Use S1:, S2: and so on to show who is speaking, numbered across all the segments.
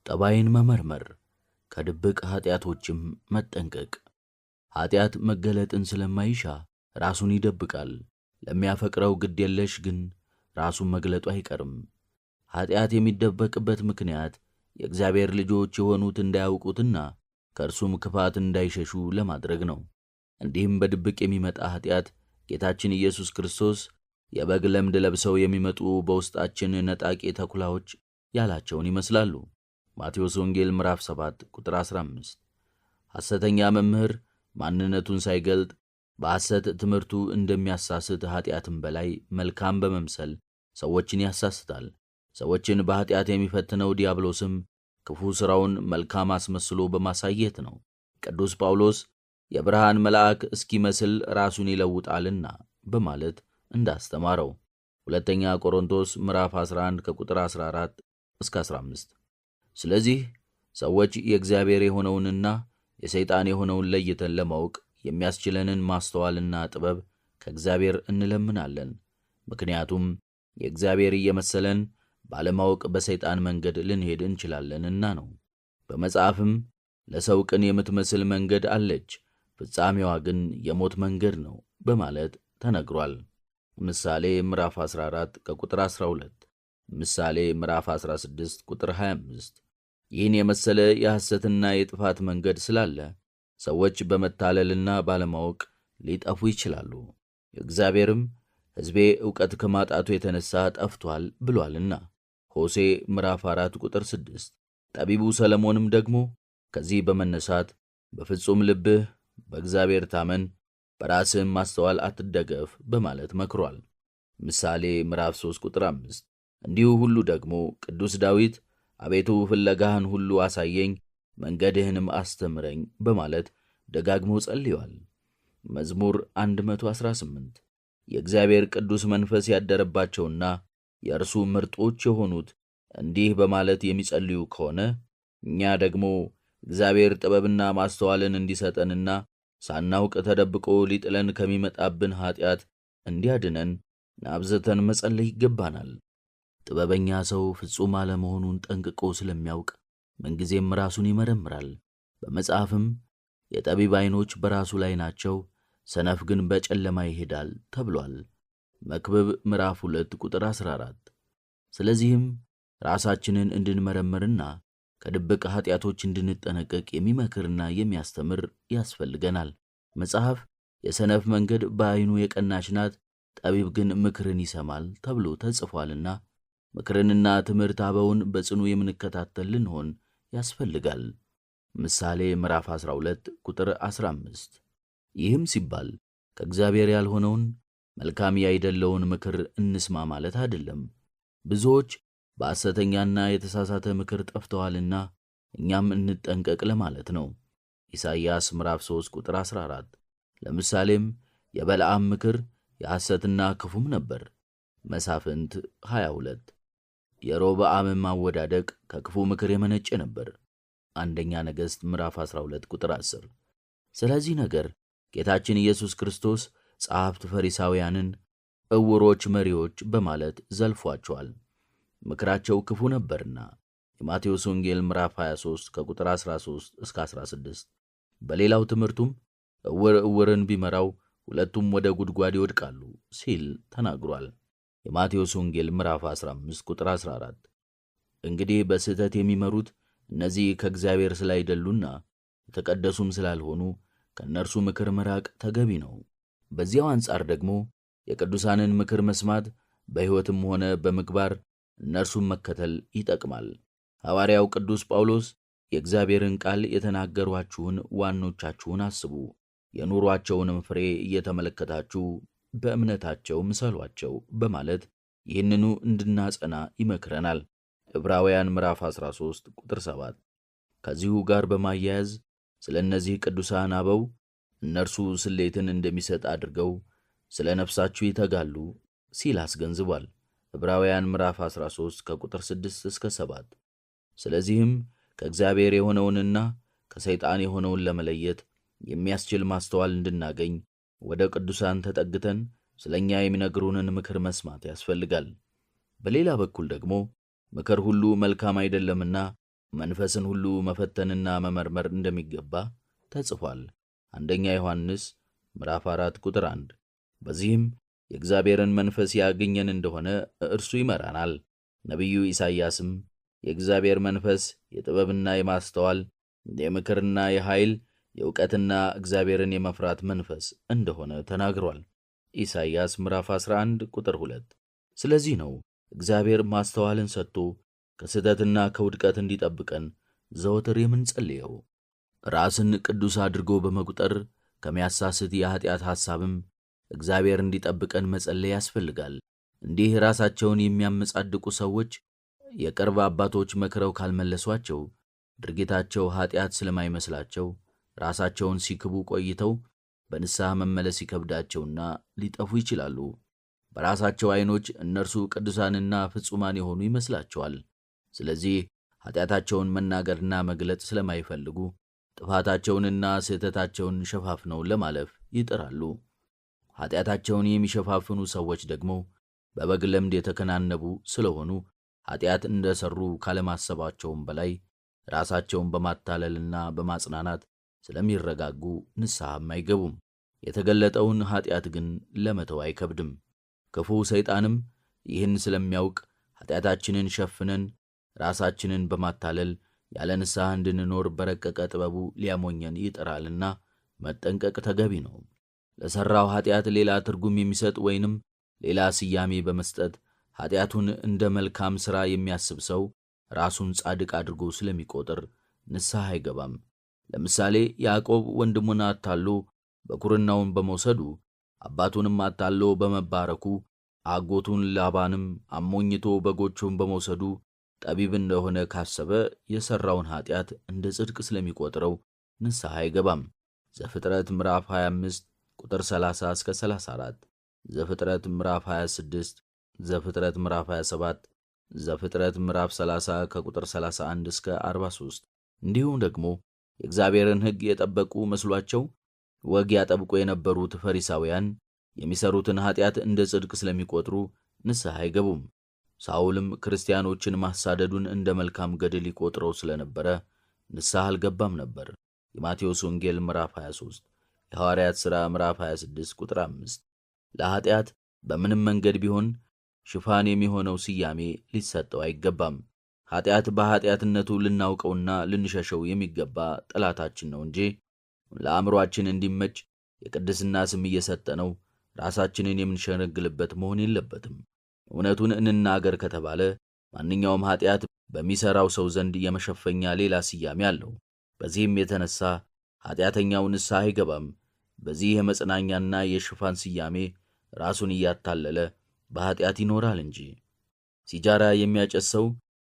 S1: ጠባይን መመርመር፣ ከድብቅ ኃጢአቶችም መጠንቀቅ። ኃጢአት መገለጥን ስለማይሻ ራሱን ይደብቃል። ለሚያፈቅረው ግድ የለሽ ግን ራሱን መግለጡ አይቀርም። ኃጢአት የሚደበቅበት ምክንያት የእግዚአብሔር ልጆች የሆኑት እንዳያውቁትና ከእርሱም ክፋት እንዳይሸሹ ለማድረግ ነው። እንዲህም በድብቅ የሚመጣ ኃጢአት ጌታችን ኢየሱስ ክርስቶስ የበግ ለምድ ለብሰው የሚመጡ በውስጣችን ነጣቂ ተኩላዎች ያላቸውን ይመስላሉ። ማቴዎስ ወንጌል ምዕራፍ 7 ቁጥር 15። ሐሰተኛ መምህር ማንነቱን ሳይገልጥ በሐሰት ትምህርቱ እንደሚያሳስት ኃጢአትም በላይ መልካም በመምሰል ሰዎችን ያሳስታል። ሰዎችን በኃጢአት የሚፈትነው ዲያብሎስም ክፉ ሥራውን መልካም አስመስሎ በማሳየት ነው። ቅዱስ ጳውሎስ የብርሃን መልአክ እስኪመስል ራሱን ይለውጣልና በማለት እንዳስተማረው ሁለተኛ ቆሮንቶስ ምዕራፍ 11 ከቁጥር 14 እስከ 15። ስለዚህ ሰዎች የእግዚአብሔር የሆነውንና የሰይጣን የሆነውን ለይተን ለማወቅ የሚያስችለንን ማስተዋልና ጥበብ ከእግዚአብሔር እንለምናለን። ምክንያቱም የእግዚአብሔር እየመሰለን ባለማወቅ በሰይጣን መንገድ ልንሄድ እንችላለንና ነው። በመጽሐፍም ለሰው ቅን የምትመስል መንገድ አለች፣ ፍጻሜዋ ግን የሞት መንገድ ነው በማለት ተነግሯል። ምሳሌ ምዕራፍ 14 ከቁጥር 12፣ ምሳሌ ምዕራፍ 16 ቁጥር 25። ይህን የመሰለ የሐሰትና የጥፋት መንገድ ስላለ ሰዎች በመታለልና ባለማወቅ ሊጠፉ ይችላሉ። እግዚአብሔርም ሕዝቤ ዕውቀት ከማጣቱ የተነሣ ጠፍቷል ብሏልና ሆሴ ምዕራፍ 4 ቁጥር 6። ጠቢቡ ሰለሞንም ደግሞ ከዚህ በመነሳት በፍጹም ልብህ በእግዚአብሔር ታመን፣ በራስህም ማስተዋል አትደገፍ በማለት መክሯል። ምሳሌ ምዕራፍ 3 ቁጥር 5። እንዲሁ ሁሉ ደግሞ ቅዱስ ዳዊት አቤቱ ፍለጋህን ሁሉ አሳየኝ፣ መንገድህንም አስተምረኝ በማለት ደጋግሞ ጸልዮአል። መዝሙር 118። የእግዚአብሔር ቅዱስ መንፈስ ያደረባቸውና የእርሱ ምርጦች የሆኑት እንዲህ በማለት የሚጸልዩ ከሆነ እኛ ደግሞ እግዚአብሔር ጥበብና ማስተዋልን እንዲሰጠንና ሳናውቅ ተደብቆ ሊጥለን ከሚመጣብን ኃጢአት እንዲያድነን አብዝተን መጸለይ ይገባናል። ጥበበኛ ሰው ፍጹም አለመሆኑን ጠንቅቆ ስለሚያውቅ ምንጊዜም ራሱን ይመረምራል። በመጽሐፍም የጠቢብ ዓይኖች በራሱ ላይ ናቸው፣ ሰነፍ ግን በጨለማ ይሄዳል ተብሏል። መክብብ ምዕራፍ 2 ቁጥር 14። ስለዚህም ራሳችንን እንድንመረምርና ከድብቅ ኃጢአቶች እንድንጠነቀቅ የሚመክርና የሚያስተምር ያስፈልገናል። መጽሐፍ የሰነፍ መንገድ በዓይኑ የቀናች ናት፣ ጠቢብ ግን ምክርን ይሰማል ተብሎ ተጽፏልና ምክርንና ትምህርት አበውን በጽኑ የምንከታተል ልንሆን ያስፈልጋል። ምሳሌ ምዕራፍ 12 ቁጥር 15። ይህም ሲባል ከእግዚአብሔር ያልሆነውን መልካም ያይደለውን ምክር እንስማ ማለት አይደለም። ብዙዎች በሐሰተኛና የተሳሳተ ምክር ጠፍተዋልና እኛም እንጠንቀቅ ለማለት ነው። ኢሳይያስ ምዕራፍ 3 ቁጥር 14። ለምሳሌም የበለዓም ምክር የሐሰትና ክፉም ነበር። መሳፍንት 22። የሮብዓምም አወዳደቅ ከክፉ ምክር የመነጨ ነበር። አንደኛ ነገሥት ምዕራፍ 12 ቁጥር 10። ስለዚህ ነገር ጌታችን ኢየሱስ ክርስቶስ ጸሐፍት ፈሪሳውያንን ዕውሮች መሪዎች በማለት ዘልፏቸዋል። ምክራቸው ክፉ ነበርና የማቴዎስ ወንጌል ምዕራፍ 23 ከቁጥር 13 እስከ 16። በሌላው ትምህርቱም ዕውር ዕውርን ቢመራው ሁለቱም ወደ ጉድጓድ ይወድቃሉ ሲል ተናግሯል። የማቴዎስ ወንጌል ምዕራፍ 15 ቁጥር 14። እንግዲህ በስህተት የሚመሩት እነዚህ ከእግዚአብሔር ስላይደሉና የተቀደሱም ስላልሆኑ ከእነርሱ ምክር መራቅ ተገቢ ነው። በዚያው አንጻር ደግሞ የቅዱሳንን ምክር መስማት በሕይወትም ሆነ በምግባር እነርሱን መከተል ይጠቅማል። ሐዋርያው ቅዱስ ጳውሎስ የእግዚአብሔርን ቃል የተናገሯችሁን ዋኖቻችሁን አስቡ፣ የኑሯቸውንም ፍሬ እየተመለከታችሁ በእምነታቸው ምሰሏቸው በማለት ይህንኑ እንድናጸና ይመክረናል። ዕብራውያን ምዕራፍ 13 ቁጥር 7። ከዚሁ ጋር በማያያዝ ስለ እነዚህ ቅዱሳን አበው እነርሱ ስሌትን እንደሚሰጥ አድርገው ስለ ነፍሳችሁ ይተጋሉ ሲል አስገንዝቧል። ዕብራውያን ምዕራፍ 13 ከቁጥር 6 እስከ 7። ስለዚህም ከእግዚአብሔር የሆነውንና ከሰይጣን የሆነውን ለመለየት የሚያስችል ማስተዋል እንድናገኝ ወደ ቅዱሳን ተጠግተን ስለ እኛ የሚነግሩንን ምክር መስማት ያስፈልጋል። በሌላ በኩል ደግሞ ምክር ሁሉ መልካም አይደለምና መንፈስን ሁሉ መፈተንና መመርመር እንደሚገባ ተጽፏል። አንደኛ ዮሐንስ ምዕራፍ 4 ቁጥር 1። በዚህም የእግዚአብሔርን መንፈስ ያገኘን እንደሆነ እርሱ ይመራናል። ነቢዩ ኢሳይያስም የእግዚአብሔር መንፈስ የጥበብና የማስተዋል የምክርና የኃይል የእውቀትና እግዚአብሔርን የመፍራት መንፈስ እንደሆነ ተናግሯል። ኢሳይያስ ምዕራፍ 11 ቁጥር 2። ስለዚህ ነው እግዚአብሔር ማስተዋልን ሰጥቶ ከስህተትና ከውድቀት እንዲጠብቀን ዘወትር የምንጸልየው። ራስን ቅዱስ አድርጎ በመቁጠር ከሚያሳስት የኀጢአት ሐሳብም እግዚአብሔር እንዲጠብቀን መጸለይ ያስፈልጋል። እንዲህ ራሳቸውን የሚያመጻድቁ ሰዎች የቅርብ አባቶች መክረው ካልመለሷቸው ድርጊታቸው ኀጢአት ስለማይመስላቸው ራሳቸውን ሲክቡ ቆይተው በንስሐ መመለስ ይከብዳቸውና ሊጠፉ ይችላሉ። በራሳቸው ዐይኖች እነርሱ ቅዱሳንና ፍጹማን የሆኑ ይመስላቸዋል። ስለዚህ ኀጢአታቸውን መናገርና መግለጥ ስለማይፈልጉ ጥፋታቸውንና ስህተታቸውን ሸፋፍነው ለማለፍ ይጥራሉ። ኀጢአታቸውን የሚሸፋፍኑ ሰዎች ደግሞ በበግ ለምድ የተከናነቡ ስለሆኑ ኀጢአት እንደ ሠሩ ካለማሰባቸውም በላይ ራሳቸውን በማታለልና በማጽናናት ስለሚረጋጉ ንስሐም አይገቡም። የተገለጠውን ኀጢአት ግን ለመተው አይከብድም። ክፉ ሰይጣንም ይህን ስለሚያውቅ ኀጢአታችንን ሸፍነን ራሳችንን በማታለል ያለ ንስሐ እንድንኖር በረቀቀ ጥበቡ ሊያሞኘን ይጥራልና መጠንቀቅ ተገቢ ነው። ለሠራው ኀጢአት ሌላ ትርጉም የሚሰጥ ወይንም ሌላ ስያሜ በመስጠት ኀጢአቱን እንደ መልካም ሥራ የሚያስብ ሰው ራሱን ጻድቅ አድርጎ ስለሚቆጥር ንስሐ አይገባም። ለምሳሌ ያዕቆብ ወንድሙን አታሎ በኵርናውን በመውሰዱ አባቱንም አታሎ በመባረኩ አጎቱን ላባንም አሞኝቶ በጎቹን በመውሰዱ ጠቢብ እንደሆነ ካሰበ የሠራውን ኀጢአት እንደ ጽድቅ ስለሚቆጥረው ንስሐ አይገባም። ዘፍጥረት ምዕራፍ 25 ቁጥር 30 እስከ 34፣ ዘፍጥረት ምዕራፍ 26፣ ዘፍጥረት ምዕራፍ 27፣ ዘፍጥረት ምዕራፍ 30 ከቁጥር 31 እስከ 43። እንዲሁም ደግሞ የእግዚአብሔርን ሕግ የጠበቁ መስሏቸው ወግ ያጠብቁ የነበሩት ፈሪሳውያን የሚሠሩትን ኀጢአት እንደ ጽድቅ ስለሚቆጥሩ ንስሐ አይገቡም። ሳውልም ክርስቲያኖችን ማሳደዱን እንደ መልካም ገድል ይቆጥረው ስለነበረ ንስሐ አልገባም ነበር። የማቴዎስ ወንጌል ምዕራፍ 23፣ የሐዋርያት ሥራ ምዕራፍ 26 ቁጥር 5። ለኀጢአት በምንም መንገድ ቢሆን ሽፋን የሚሆነው ስያሜ ሊሰጠው አይገባም። ኀጢአት በኀጢአትነቱ ልናውቀውና ልንሸሸው የሚገባ ጠላታችን ነው እንጂ ለአእምሮአችን እንዲመች የቅድስና ስም እየሰጠነው ራሳችንን የምንሸነግልበት መሆን የለበትም። እውነቱን እንናገር ከተባለ ማንኛውም ኀጢአት በሚሠራው ሰው ዘንድ የመሸፈኛ ሌላ ስያሜ አለው። በዚህም የተነሣ ኀጢአተኛው ንስሐ አይገባም። በዚህ የመጽናኛና የሽፋን ስያሜ ራሱን እያታለለ በኀጢአት ይኖራል እንጂ። ሲጃራ የሚያጨስ ሰው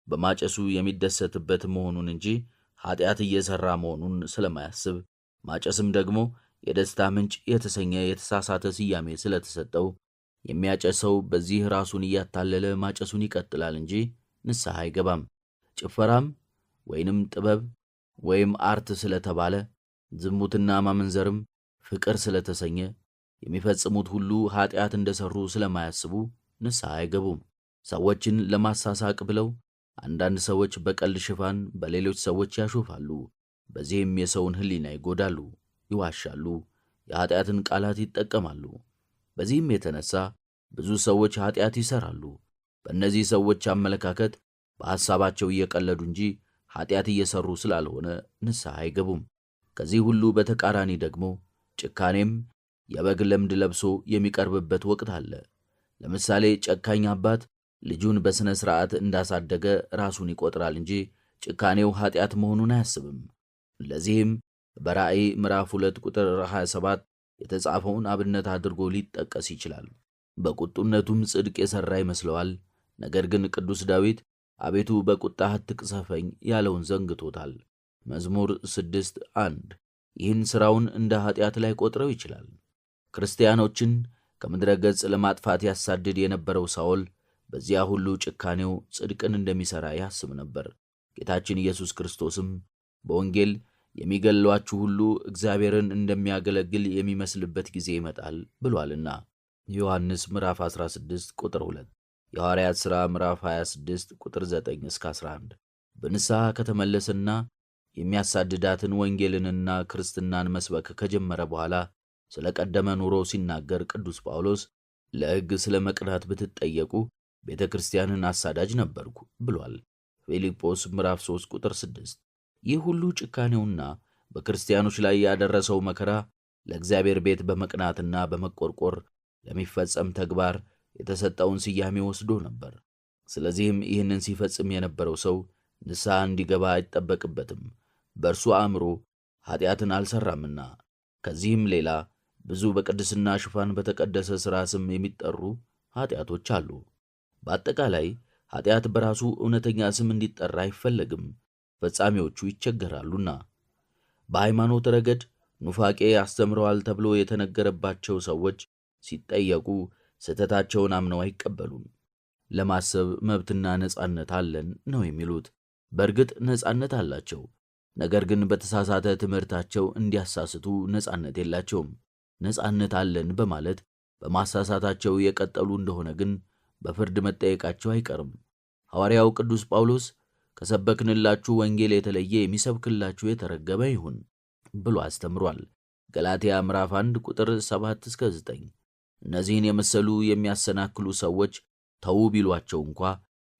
S1: በማጨሱ የሚደሰትበት መሆኑን እንጂ ኀጢአት እየሠራ መሆኑን ስለማያስብ፣ ማጨስም ደግሞ የደስታ ምንጭ የተሰኘ የተሳሳተ ስያሜ ስለተሰጠው የሚያጨሰው በዚህ ራሱን እያታለለ ማጨሱን ይቀጥላል እንጂ ንስሐ አይገባም። ጭፈራም ወይንም ጥበብ ወይም አርት ስለተባለ፣ ዝሙትና ማመንዘርም ፍቅር ስለተሰኘ የሚፈጽሙት ሁሉ ኀጢአት እንደሠሩ ስለማያስቡ ንስሐ አይገቡም። ሰዎችን ለማሳሳቅ ብለው አንዳንድ ሰዎች በቀልድ ሽፋን በሌሎች ሰዎች ያሾፋሉ። በዚህም የሰውን ሕሊና ይጎዳሉ፣ ይዋሻሉ፣ የኀጢአትን ቃላት ይጠቀማሉ። በዚህም የተነሣ ብዙ ሰዎች ኀጢአት ይሠራሉ። በእነዚህ ሰዎች አመለካከት በሐሳባቸው እየቀለዱ እንጂ ኀጢአት እየሠሩ ስላልሆነ ንስሐ አይገቡም። ከዚህ ሁሉ በተቃራኒ ደግሞ ጭካኔም የበግ ለምድ ለብሶ የሚቀርብበት ወቅት አለ። ለምሳሌ ጨካኝ አባት ልጁን በሥነ ሥርዓት እንዳሳደገ ራሱን ይቆጥራል እንጂ ጭካኔው ኀጢአት መሆኑን አያስብም። ለዚህም በራእይ ምዕራፍ 2 ቁጥር 27 የተጻፈውን አብነት አድርጎ ሊጠቀስ ይችላል። በቁጡነቱም ጽድቅ የሠራ ይመስለዋል። ነገር ግን ቅዱስ ዳዊት አቤቱ በቁጣህ አትቅሰፈኝ ያለውን ዘንግቶታል። መዝሙር 6:1 ይህን ሥራውን እንደ ኀጢአት ላይ ቆጥረው ይችላል። ክርስቲያኖችን ከምድረ ገጽ ለማጥፋት ያሳድድ የነበረው ሳኦል በዚያ ሁሉ ጭካኔው ጽድቅን እንደሚሠራ ያስብ ነበር። ጌታችን ኢየሱስ ክርስቶስም በወንጌል የሚገሏችሁ ሁሉ እግዚአብሔርን እንደሚያገለግል የሚመስልበት ጊዜ ይመጣል ብሏልና ዮሐንስ ምዕራፍ 16 ቁጥር 2፣ የሐዋርያት ሥራ ምዕራፍ 26 ቁጥር 9 እስከ 11። በንስሐ ከተመለሰና የሚያሳድዳትን ወንጌልንና ክርስትናን መስበክ ከጀመረ በኋላ ስለ ቀደመ ኑሮ ሲናገር ቅዱስ ጳውሎስ ለሕግ ስለ መቅናት ብትጠየቁ ቤተ ክርስቲያንን አሳዳጅ ነበርኩ ብሏል። ፊልጵos ምዕራፍ 3 ቁጥር 6። ይህ ሁሉ ጭካኔውና በክርስቲያኖች ላይ ያደረሰው መከራ ለእግዚአብሔር ቤት በመቅናትና በመቆርቆር ለሚፈጸም ተግባር የተሰጠውን ስያሜ ወስዶ ነበር። ስለዚህም ይህንን ሲፈጽም የነበረው ሰው ንስሐ እንዲገባ አይጠበቅበትም፣ በእርሱ አእምሮ ኃጢአትን አልሠራምና። ከዚህም ሌላ ብዙ በቅድስና ሽፋን በተቀደሰ ሥራ ስም የሚጠሩ ኃጢአቶች አሉ። በአጠቃላይ ኃጢአት በራሱ እውነተኛ ስም እንዲጠራ አይፈለግም፣ ፈጻሚዎቹ ይቸገራሉና። በሃይማኖት ረገድ ኑፋቄ አስተምረዋል ተብሎ የተነገረባቸው ሰዎች ሲጠየቁ ስህተታቸውን አምነው አይቀበሉም። ለማሰብ መብትና ነጻነት አለን ነው የሚሉት። በእርግጥ ነጻነት አላቸው፣ ነገር ግን በተሳሳተ ትምህርታቸው እንዲያሳስቱ ነጻነት የላቸውም። ነጻነት አለን በማለት በማሳሳታቸው የቀጠሉ እንደሆነ ግን በፍርድ መጠየቃቸው አይቀርም። ሐዋርያው ቅዱስ ጳውሎስ ከሰበክንላችሁ ወንጌል የተለየ የሚሰብክላችሁ የተረገመ ይሁን ብሎ አስተምሯል። ገላትያ ምዕራፍ 1 ቁጥር 7-9። እነዚህን የመሰሉ የሚያሰናክሉ ሰዎች ተዉ ቢሏቸው እንኳ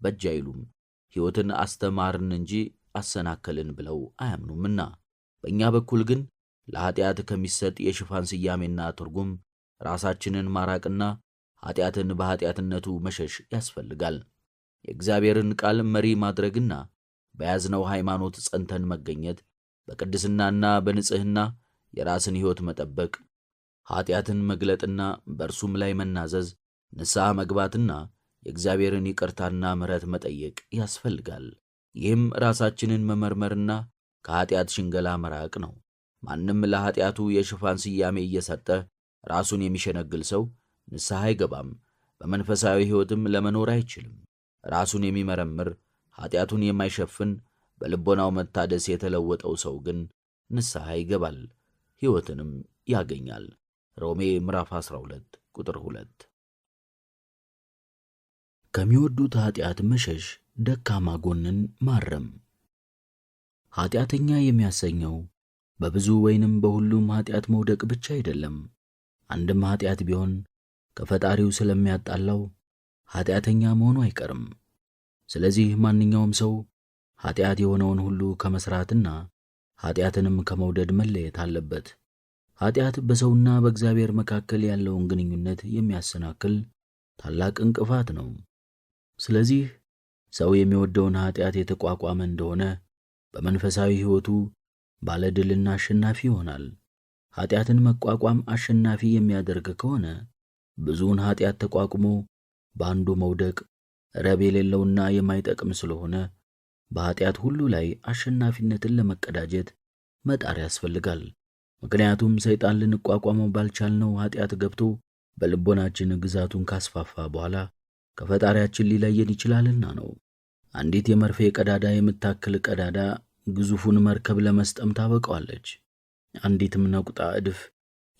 S1: በጅ አይሉም። ሕይወትን አስተማርን እንጂ አሰናከልን ብለው አያምኑምና። በእኛ በኩል ግን ለኃጢአት ከሚሰጥ የሽፋን ስያሜና ትርጉም ራሳችንን ማራቅና ኃጢአትን በኃጢአትነቱ መሸሽ ያስፈልጋል። የእግዚአብሔርን ቃል መሪ ማድረግና በያዝነው ሃይማኖት ጸንተን መገኘት፣ በቅድስናና በንጽሕና የራስን ሕይወት መጠበቅ፣ ኃጢአትን መግለጥና በእርሱም ላይ መናዘዝ፣ ንስሐ መግባትና የእግዚአብሔርን ይቅርታና ምሕረት መጠየቅ ያስፈልጋል። ይህም ራሳችንን መመርመርና ከኃጢአት ሽንገላ መራቅ ነው። ማንም ለኃጢአቱ የሽፋን ስያሜ እየሰጠ ራሱን የሚሸነግል ሰው ንስሐ አይገባም፣ በመንፈሳዊ ሕይወትም ለመኖር አይችልም። ራሱን የሚመረምር ኃጢአቱን የማይሸፍን በልቦናው መታደስ የተለወጠው ሰው ግን ንስሐ ይገባል፣ ሕይወትንም ያገኛል። ሮሜ ምዕራፍ 12 ቁጥር 2። ከሚወዱት ኃጢአት መሸሽ፣ ደካማ ጎንን ማረም። ኃጢአተኛ የሚያሰኘው በብዙ ወይንም በሁሉም ኃጢአት መውደቅ ብቻ አይደለም። አንድም ኃጢአት ቢሆን ከፈጣሪው ስለሚያጣላው ኃጢአተኛ መሆኑ አይቀርም። ስለዚህ ማንኛውም ሰው ኃጢአት የሆነውን ሁሉ ከመስራትና ኃጢአትንም ከመውደድ መለየት አለበት። ኃጢአት በሰውና በእግዚአብሔር መካከል ያለውን ግንኙነት የሚያሰናክል ታላቅ እንቅፋት ነው። ስለዚህ ሰው የሚወደውን ኃጢአት የተቋቋመ እንደሆነ በመንፈሳዊ ሕይወቱ ባለድልና አሸናፊ ይሆናል። ኃጢአትን መቋቋም አሸናፊ የሚያደርግ ከሆነ ብዙውን ኃጢአት ተቋቁሞ በአንዱ መውደቅ ረብ የሌለውና የማይጠቅም ስለሆነ በኃጢአት ሁሉ ላይ አሸናፊነትን ለመቀዳጀት መጣር ያስፈልጋል። ምክንያቱም ሰይጣን ልንቋቋመው ባልቻልነው ኃጢአት ገብቶ በልቦናችን ግዛቱን ካስፋፋ በኋላ ከፈጣሪያችን ሊለየን ይችላልና ነው። አንዲት የመርፌ ቀዳዳ የምታክል ቀዳዳ ግዙፉን መርከብ ለመስጠም ታበቀዋለች። አንዲትም ነቁጣ እድፍ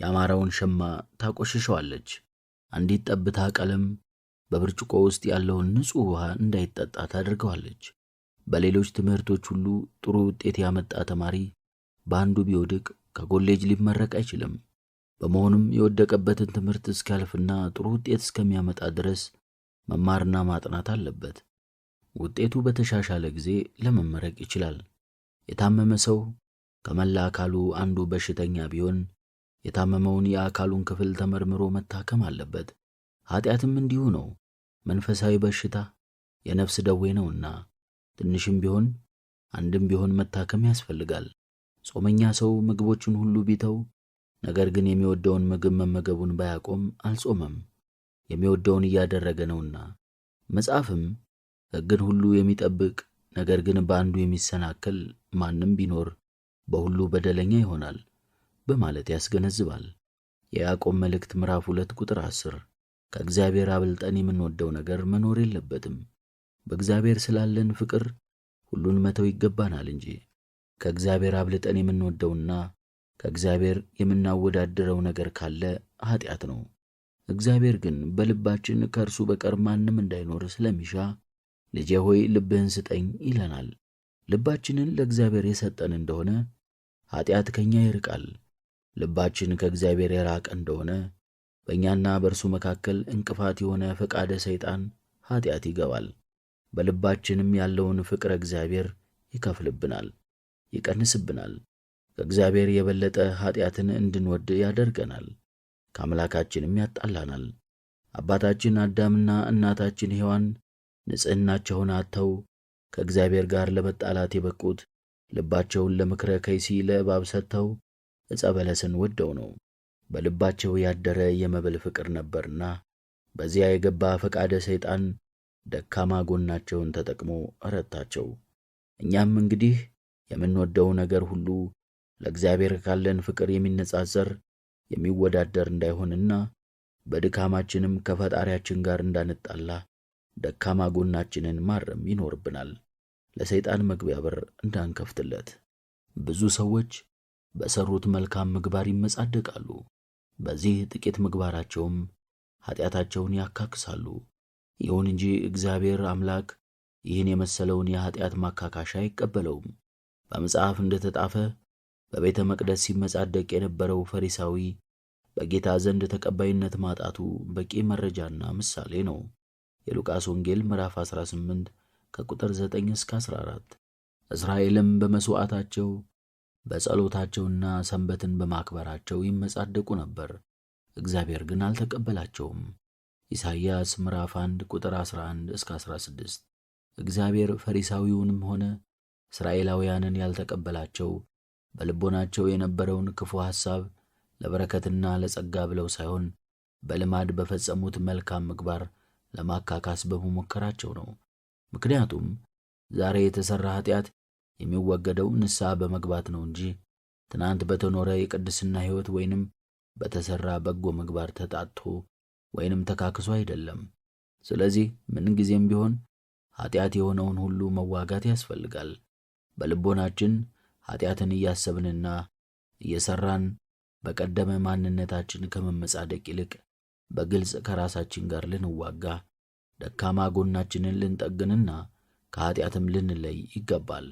S1: ያማረውን ሸማ ታቆሽሸዋለች። አንዲት ጠብታ ቀለም በብርጭቆ ውስጥ ያለውን ንጹሕ ውሃ እንዳይጠጣ ታደርገዋለች። በሌሎች ትምህርቶች ሁሉ ጥሩ ውጤት ያመጣ ተማሪ በአንዱ ቢወድቅ ከኮሌጅ ሊመረቅ አይችልም። በመሆኑም የወደቀበትን ትምህርት እስኪያልፍና ጥሩ ውጤት እስከሚያመጣ ድረስ መማርና ማጥናት አለበት። ውጤቱ በተሻሻለ ጊዜ ለመመረቅ ይችላል። የታመመ ሰው ከመላ አካሉ አንዱ በሽተኛ ቢሆን የታመመውን የአካሉን ክፍል ተመርምሮ መታከም አለበት። ኃጢአትም እንዲሁ ነው። መንፈሳዊ በሽታ የነፍስ ደዌ ነውና ትንሽም ቢሆን አንድም ቢሆን መታከም ያስፈልጋል። ጾመኛ ሰው ምግቦችን ሁሉ ቢተው ነገር ግን የሚወደውን ምግብ መመገቡን ባያቆም አልጾመም፣ የሚወደውን እያደረገ ነውና። መጽሐፍም ሕግን ሁሉ የሚጠብቅ ነገር ግን በአንዱ የሚሰናከል ማንም ቢኖር በሁሉ በደለኛ ይሆናል በማለት ያስገነዝባል። የያዕቆብ መልእክት ምዕራፍ 2 ቁጥር 10። ከእግዚአብሔር አብልጠን የምንወደው ነገር መኖር የለበትም። በእግዚአብሔር ስላለን ፍቅር ሁሉን መተው ይገባናል እንጂ ከእግዚአብሔር አብልጠን የምንወደውና ከእግዚአብሔር የምናወዳድረው ነገር ካለ ኃጢአት ነው። እግዚአብሔር ግን በልባችን ከእርሱ በቀር ማንም እንዳይኖር ስለሚሻ ልጄ ሆይ ልብህን ስጠኝ ይለናል። ልባችንን ለእግዚአብሔር የሰጠን እንደሆነ ኃጢአት ከእኛ ይርቃል። ልባችን ከእግዚአብሔር የራቀ እንደሆነ በእኛና በእርሱ መካከል እንቅፋት የሆነ ፈቃደ ሰይጣን ኃጢአት ይገባል። በልባችንም ያለውን ፍቅረ እግዚአብሔር ይከፍልብናል፣ ይቀንስብናል። ከእግዚአብሔር የበለጠ ኃጢአትን እንድንወድ ያደርገናል፣ ከአምላካችንም ያጣላናል። አባታችን አዳምና እናታችን ሔዋን ንጽሕናቸውን አጥተው ከእግዚአብሔር ጋር ለመጣላት የበቁት ልባቸውን ለምክረ ከይሲ ለእባብ ሰጥተው ዕፀ በለስን ወደው ነው። በልባቸው ያደረ የመብል ፍቅር ነበርና በዚያ የገባ ፈቃደ ሰይጣን ደካማ ጎናቸውን ተጠቅሞ ረታቸው። እኛም እንግዲህ የምንወደው ነገር ሁሉ ለእግዚአብሔር ካለን ፍቅር የሚነጻጸር የሚወዳደር እንዳይሆንና በድካማችንም ከፈጣሪያችን ጋር እንዳንጣላ ደካማ ጎናችንን ማረም ይኖርብናል፣ ለሰይጣን መግቢያ በር እንዳንከፍትለት። ብዙ ሰዎች በሰሩት መልካም ምግባር ይመጻደቃሉ፣ በዚህ ጥቂት ምግባራቸውም ኃጢአታቸውን ያካክሳሉ። ይሁን እንጂ እግዚአብሔር አምላክ ይህን የመሰለውን የኃጢአት ማካካሻ አይቀበለውም። በመጽሐፍ እንደተጻፈ በቤተ መቅደስ ሲመጻደቅ የነበረው ፈሪሳዊ በጌታ ዘንድ ተቀባይነት ማጣቱ በቂ መረጃና ምሳሌ ነው። የሉቃስ ወንጌል ምዕራፍ 18 ከቁጥር 9 እስከ 14። እስራኤልም በመሥዋዕታቸው በጸሎታቸውና ሰንበትን በማክበራቸው ይመጻደቁ ነበር፣ እግዚአብሔር ግን አልተቀበላቸውም። ኢሳይያስ ምዕራፍ 1 ቁጥር 11 እስከ 16። እግዚአብሔር ፈሪሳዊውንም ሆነ እስራኤላውያንን ያልተቀበላቸው በልቦናቸው የነበረውን ክፉ ሐሳብ ለበረከትና ለጸጋ ብለው ሳይሆን በልማድ በፈጸሙት መልካም ምግባር ለማካካስ በመሞከራቸው ነው። ምክንያቱም ዛሬ የተሠራ ኃጢአት የሚወገደው ንስሐ በመግባት ነው እንጂ ትናንት በተኖረ የቅድስና ሕይወት ወይንም በተሠራ በጎ ምግባር ተጣጥቶ ወይንም ተካክሶ አይደለም። ስለዚህ ምንጊዜም ቢሆን ኃጢአት የሆነውን ሁሉ መዋጋት ያስፈልጋል። በልቦናችን ኃጢአትን እያሰብንና እየሠራን በቀደመ ማንነታችን ከመመጻደቅ ይልቅ በግልጽ ከራሳችን ጋር ልንዋጋ፣ ደካማ ጎናችንን ልንጠግንና ከኃጢአትም ልንለይ ይገባል።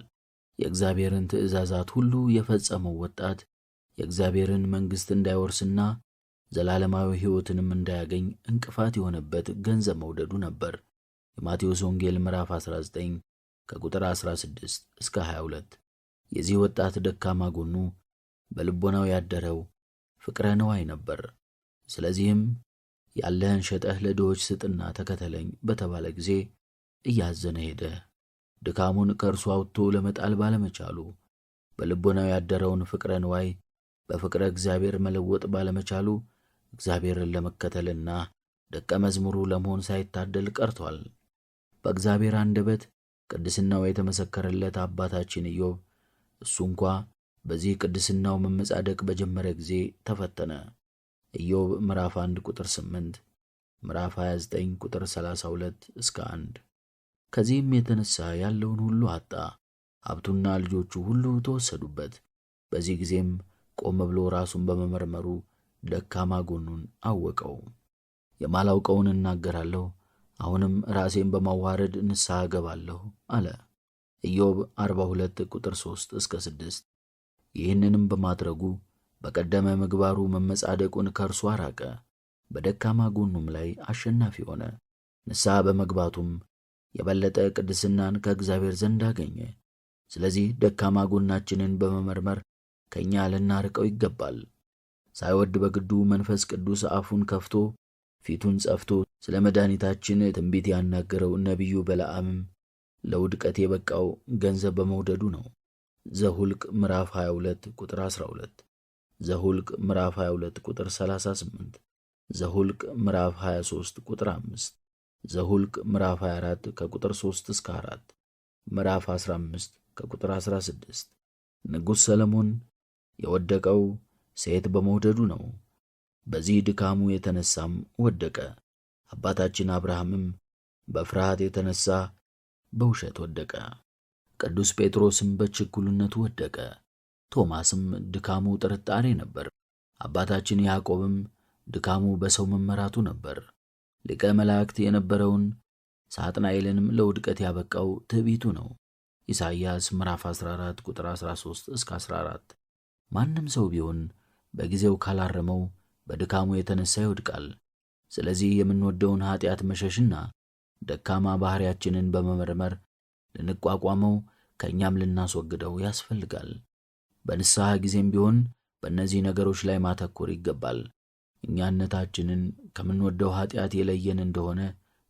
S1: የእግዚአብሔርን ትእዛዛት ሁሉ የፈጸመው ወጣት የእግዚአብሔርን መንግሥት እንዳይወርስና ዘላለማዊ ሕይወትንም እንዳያገኝ እንቅፋት የሆነበት ገንዘብ መውደዱ ነበር። የማቴዎስ ወንጌል ምዕራፍ 19 ከቁጥር 16 እስከ 22። የዚህ ወጣት ደካማ ጎኑ በልቦናው ያደረው ፍቅረ ነዋይ ነበር። ስለዚህም ያለህን ሸጠህ ለድሆች ስጥና ተከተለኝ በተባለ ጊዜ እያዘነ ሄደ። ድካሙን ከእርሱ አውጥቶ ለመጣል ባለመቻሉ፣ በልቦናው ያደረውን ፍቅረ ነዋይ በፍቅረ እግዚአብሔር መለወጥ ባለመቻሉ እግዚአብሔርን ለመከተልና ደቀ መዝሙሩ ለመሆን ሳይታደል ቀርቷል። በእግዚአብሔር አንደበት ቅድስናው የተመሰከረለት አባታችን ኢዮብ እሱ እንኳ በዚህ ቅድስናው መመጻደቅ በጀመረ ጊዜ ተፈተነ። ኢዮብ ምዕራፍ 1 ቁጥር 8፣ ምዕራፍ 29 ቁጥር 32 እስከ 1። ከዚህም የተነሳ ያለውን ሁሉ አጣ፣ ሀብቱና ልጆቹ ሁሉ ተወሰዱበት። በዚህ ጊዜም ቆም ብሎ ራሱን በመመርመሩ ደካማ ጎኑን አወቀው። የማላውቀውን እናገራለሁ፣ አሁንም ራሴን በማዋረድ ንስሐ እገባለሁ አለ። ኢዮብ 42 ቁጥር 3 እስከ 6። ይህንንም በማድረጉ በቀደመ ምግባሩ መመጻደቁን ከእርሱ አራቀ፣ በደካማ ጎኑም ላይ አሸናፊ ሆነ። ንስሐ በመግባቱም የበለጠ ቅድስናን ከእግዚአብሔር ዘንድ አገኘ። ስለዚህ ደካማ ጎናችንን በመመርመር ከእኛ ልናርቀው ይገባል። ሳይወድ በግዱ መንፈስ ቅዱስ አፉን ከፍቶ ፊቱን ጸፍቶ ስለ መድኃኒታችን ትንቢት ያናገረው ነቢዩ በለዓምም ለውድቀት የበቃው ገንዘብ በመውደዱ ነው። ዘሁልቅ ምዕራፍ 22 ቁጥር 12፣ ዘሁልቅ ምዕራፍ 22 ቁጥር 38፣ ዘሁልቅ ምዕራፍ 23 ቁጥር 5፣ ዘሁልቅ ምዕራፍ 24 ከቁጥር 3 እስከ 4፣ ምዕራፍ 15 ከቁጥር 16። ንጉሥ ሰለሞን የወደቀው ሴት በመውደዱ ነው። በዚህ ድካሙ የተነሳም ወደቀ። አባታችን አብርሃምም በፍርሃት የተነሳ በውሸት ወደቀ። ቅዱስ ጴጥሮስም በችኩልነቱ ወደቀ። ቶማስም ድካሙ ጥርጣሬ ነበር። አባታችን ያዕቆብም ድካሙ በሰው መመራቱ ነበር። ሊቀ መላእክት የነበረውን ሳጥናኤልንም ለውድቀት ያበቃው ትዕቢቱ ነው። ኢሳይያስ ምዕራፍ 14 ቁጥር 13 እስከ 14። ማንም ሰው ቢሆን በጊዜው ካላረመው በድካሙ የተነሳ ይወድቃል። ስለዚህ የምንወደውን ኃጢአት መሸሽና ደካማ ባሕሪያችንን በመመርመር ልንቋቋመው ከእኛም ልናስወግደው ያስፈልጋል። በንስሐ ጊዜም ቢሆን በእነዚህ ነገሮች ላይ ማተኮር ይገባል። እኛነታችንን ከምንወደው ኃጢአት የለየን እንደሆነ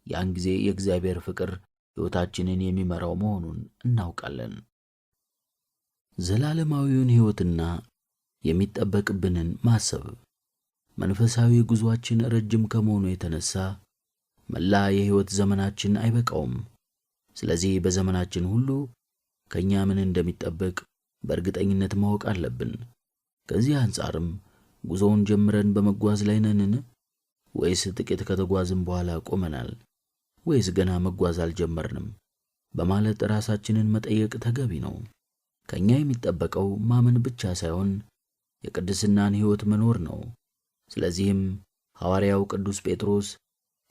S1: ያን ጊዜ የእግዚአብሔር ፍቅር ሕይወታችንን የሚመራው መሆኑን እናውቃለን። ዘላለማዊውን ሕይወትና የሚጠበቅብንን ማሰብ። መንፈሳዊ ጉዞአችን ረጅም ከመሆኑ የተነሳ መላ የሕይወት ዘመናችን አይበቃውም። ስለዚህ በዘመናችን ሁሉ ከእኛ ምን እንደሚጠበቅ በእርግጠኝነት ማወቅ አለብን። ከዚህ አንጻርም ጉዞውን ጀምረን በመጓዝ ላይ ነንን? ወይስ ጥቂት ከተጓዝን በኋላ ቆመናል? ወይስ ገና መጓዝ አልጀመርንም? በማለት ራሳችንን መጠየቅ ተገቢ ነው። ከእኛ የሚጠበቀው ማመን ብቻ ሳይሆን የቅድስናን ሕይወት መኖር ነው። ስለዚህም ሐዋርያው ቅዱስ ጴጥሮስ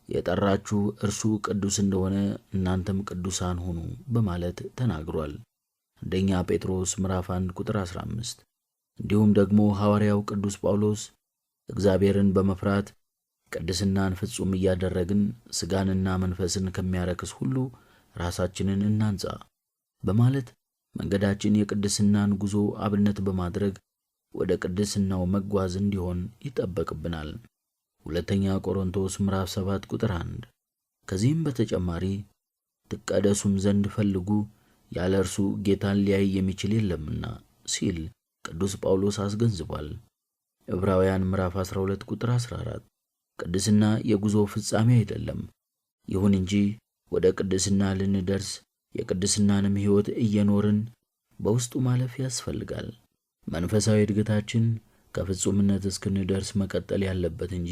S1: የጠራችሁ እርሱ ቅዱስ እንደሆነ እናንተም ቅዱሳን ሁኑ በማለት ተናግሯል። አንደኛ ጴጥሮስ ምዕራፍ 1 ቁጥር 15። እንዲሁም ደግሞ ሐዋርያው ቅዱስ ጳውሎስ እግዚአብሔርን በመፍራት ቅድስናን ፍጹም እያደረግን ሥጋንና መንፈስን ከሚያረክስ ሁሉ ራሳችንን እናንጻ በማለት መንገዳችን የቅድስናን ጉዞ አብነት በማድረግ ወደ ቅድስናው መጓዝ እንዲሆን ይጠበቅብናል። ሁለተኛ ቆሮንቶስ ምዕራፍ 7 ቁጥር 1። ከዚህም በተጨማሪ ትቀደሱም ዘንድ ፈልጉ፣ ያለ እርሱ ጌታን ሊያይ የሚችል የለምና ሲል ቅዱስ ጳውሎስ አስገንዝቧል። ዕብራውያን ምዕራፍ 12 ቁጥር 14። ቅድስና የጉዞ ፍጻሜ አይደለም። ይሁን እንጂ ወደ ቅድስና ልንደርስ የቅድስናንም ሕይወት እየኖርን በውስጡ ማለፍ ያስፈልጋል። መንፈሳዊ እድገታችን ከፍጹምነት እስክንደርስ መቀጠል ያለበት እንጂ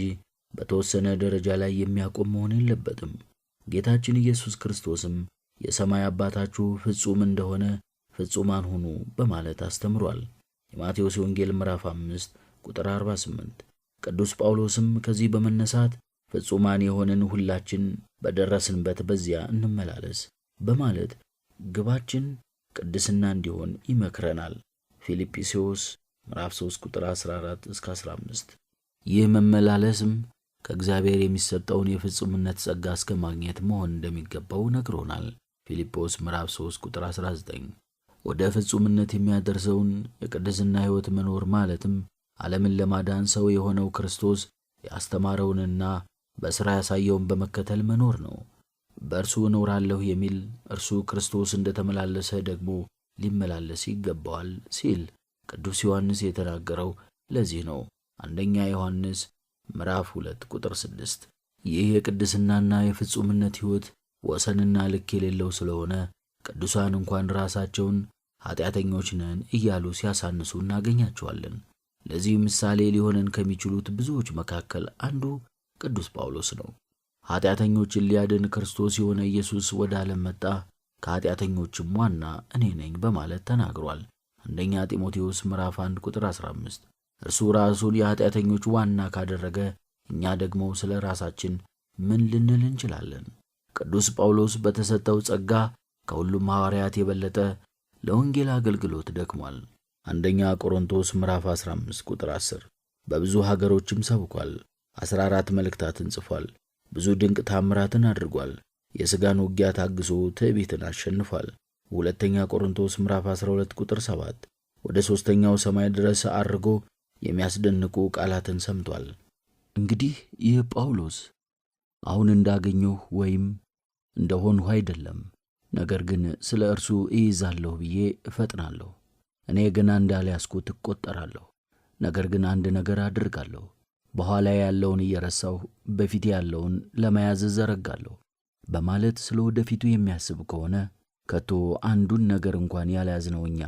S1: በተወሰነ ደረጃ ላይ የሚያቆም መሆን የለበትም። ጌታችን ኢየሱስ ክርስቶስም የሰማይ አባታችሁ ፍጹም እንደሆነ ፍጹማን ሁኑ በማለት አስተምሯል። የማቴዎስ ወንጌል ምዕራፍ 5 ቁጥር 48። ቅዱስ ጳውሎስም ከዚህ በመነሳት ፍጹማን የሆንን ሁላችን በደረስንበት በዚያ እንመላለስ በማለት ግባችን ቅድስና እንዲሆን ይመክረናል። ፊልጵስዩስ ምዕራፍ 3 ቁጥር 14 እስከ 15። ይህ መመላለስም ከእግዚአብሔር የሚሰጠውን የፍጹምነት ጸጋ እስከ ማግኘት መሆን እንደሚገባው ነግሮናል። ፊልጶስ ምዕራፍ 3 ቁጥር 19። ወደ ፍጹምነት የሚያደርሰውን የቅድስና ሕይወት መኖር ማለትም ዓለምን ለማዳን ሰው የሆነው ክርስቶስ ያስተማረውንና በሥራ ያሳየውን በመከተል መኖር ነው። በእርሱ እኖራለሁ የሚል እርሱ ክርስቶስ እንደተመላለሰ ደግሞ ሊመላለስ ይገባዋል ሲል ቅዱስ ዮሐንስ የተናገረው ለዚህ ነው። አንደኛ ዮሐንስ ምዕራፍ 2 ቁጥር 6። ይህ የቅድስናና የፍጹምነት ሕይወት ወሰንና ልክ የሌለው ስለሆነ ቅዱሳን እንኳን ራሳቸውን ኃጢአተኞች ነን እያሉ ሲያሳንሱ እናገኛቸዋለን። ለዚህ ምሳሌ ሊሆነን ከሚችሉት ብዙዎች መካከል አንዱ ቅዱስ ጳውሎስ ነው። ኃጢአተኞችን ሊያድን ክርስቶስ የሆነ ኢየሱስ ወደ ዓለም መጣ፣ ከኃጢአተኞችም ዋና እኔ ነኝ በማለት ተናግሯል። አንደኛ ጢሞቴዎስ ምዕራፍ 1 ቁጥር 15። እርሱ ራሱን የኃጢአተኞች ዋና ካደረገ እኛ ደግሞ ስለ ራሳችን ምን ልንል እንችላለን? ቅዱስ ጳውሎስ በተሰጠው ጸጋ ከሁሉም ሐዋርያት የበለጠ ለወንጌል አገልግሎት ደክሟል። አንደኛ ቆሮንቶስ ምዕራፍ 15 ቁጥር 10። በብዙ ሀገሮችም ሰብኳል። 14 መልእክታትን ጽፏል። ብዙ ድንቅ ታምራትን አድርጓል። የሥጋን ውጊያ ታግሶ ትዕቢትን አሸንፏል። ሁለተኛ ቆሮንቶስ ምዕራፍ 12 ቁጥር 7። ወደ ሦስተኛው ሰማይ ድረስ አርጎ የሚያስደንቁ ቃላትን ሰምቷል። እንግዲህ ይህ ጳውሎስ አሁን እንዳገኘሁ ወይም እንደሆንሁ አይደለም፣ ነገር ግን ስለ እርሱ እይዛለሁ ብዬ እፈጥናለሁ። እኔ ገና እንዳልያዝኩት እቆጠራለሁ። ነገር ግን አንድ ነገር አድርጋለሁ፣ በኋላ ያለውን እየረሳሁ በፊት ያለውን ለመያዝ እዘረጋለሁ በማለት ስለ ወደፊቱ የሚያስብ ከሆነ ከቶ አንዱን ነገር እንኳን ያልያዝነው እኛ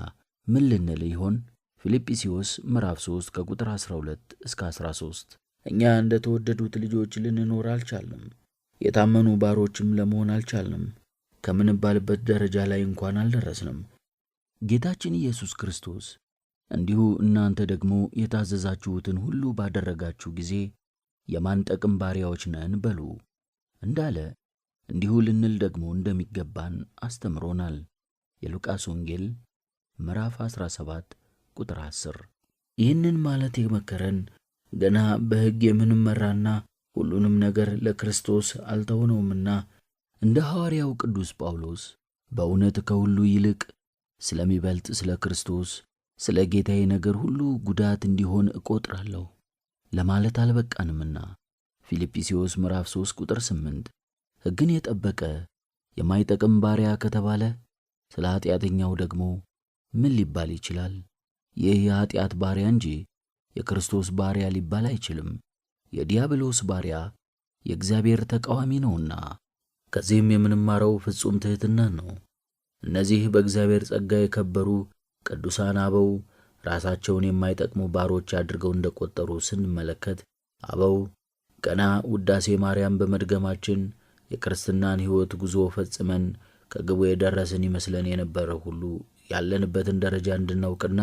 S1: ምን ልንል ይሆን? ፊልጵስዩስ ምዕራፍ 3 ከቁጥር 12 እስከ 13። እኛ እንደ ተወደዱት ልጆች ልንኖር አልቻልንም። የታመኑ ባሮችም ለመሆን አልቻልንም። ከምንባልበት ደረጃ ላይ እንኳን አልደረስንም። ጌታችን ኢየሱስ ክርስቶስ እንዲሁ እናንተ ደግሞ የታዘዛችሁትን ሁሉ ባደረጋችሁ ጊዜ የማንጠቅም ባሪያዎች ነን በሉ እንዳለ እንዲሁ ልንል ደግሞ እንደሚገባን አስተምሮናል። የሉቃስ ወንጌል ምዕራፍ 17 ቁጥር 10። ይህንን ማለት የመከረን ገና በሕግ የምንመራና ሁሉንም ነገር ለክርስቶስ አልተውነውምና እንደ ሐዋርያው ቅዱስ ጳውሎስ በእውነት ከሁሉ ይልቅ ስለሚበልጥ ስለ ክርስቶስ ስለ ጌታዬ ነገር ሁሉ ጉዳት እንዲሆን እቆጥራለሁ ለማለት አልበቃንምና ፊልጵስዩስ ምዕራፍ 3 ቁጥር 8። ሕግን የጠበቀ የማይጠቅም ባሪያ ከተባለ ስለ ኃጢአተኛው ደግሞ ምን ሊባል ይችላል? ይህ የኃጢአት ባሪያ እንጂ የክርስቶስ ባሪያ ሊባል አይችልም። የዲያብሎስ ባሪያ የእግዚአብሔር ተቃዋሚ ነውና። ከዚህም የምንማረው ፍጹም ትሕትናን ነው። እነዚህ በእግዚአብሔር ጸጋ የከበሩ ቅዱሳን አበው ራሳቸውን የማይጠቅሙ ባሮች አድርገው እንደቆጠሩ ስንመለከት አበው ገና ውዳሴ ማርያም በመድገማችን የክርስትናን ሕይወት ጉዞ ፈጽመን ከግቡ የደረስን ይመስለን የነበረ ሁሉ ያለንበትን ደረጃ እንድናውቅና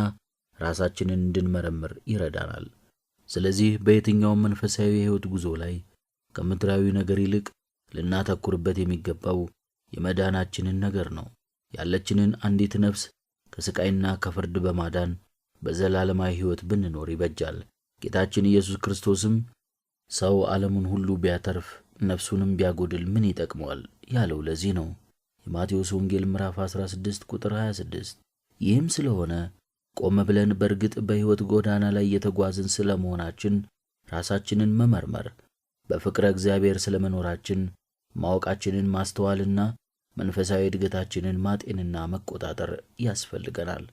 S1: ራሳችንን እንድንመረምር ይረዳናል። ስለዚህ በየትኛውም መንፈሳዊ የሕይወት ጉዞ ላይ ከምድራዊ ነገር ይልቅ ልናተኩርበት የሚገባው የመዳናችንን ነገር ነው። ያለችንን አንዲት ነፍስ ከስቃይና ከፍርድ በማዳን በዘላለማዊ ሕይወት ብንኖር ይበጃል። ጌታችን ኢየሱስ ክርስቶስም ሰው ዓለሙን ሁሉ ቢያተርፍ ነፍሱንም ቢያጎድል ምን ይጠቅመዋል ያለው ለዚህ ነው። የማቴዎስ ወንጌል ምዕራፍ 16 ቁጥር 26። ይህም ስለሆነ ቆም ብለን በእርግጥ በሕይወት ጎዳና ላይ የተጓዝን ስለመሆናችን ራሳችንን መመርመር፣ በፍቅረ እግዚአብሔር ስለመኖራችን ማወቃችንን ማስተዋልና መንፈሳዊ እድገታችንን ማጤንና መቆጣጠር ያስፈልገናል።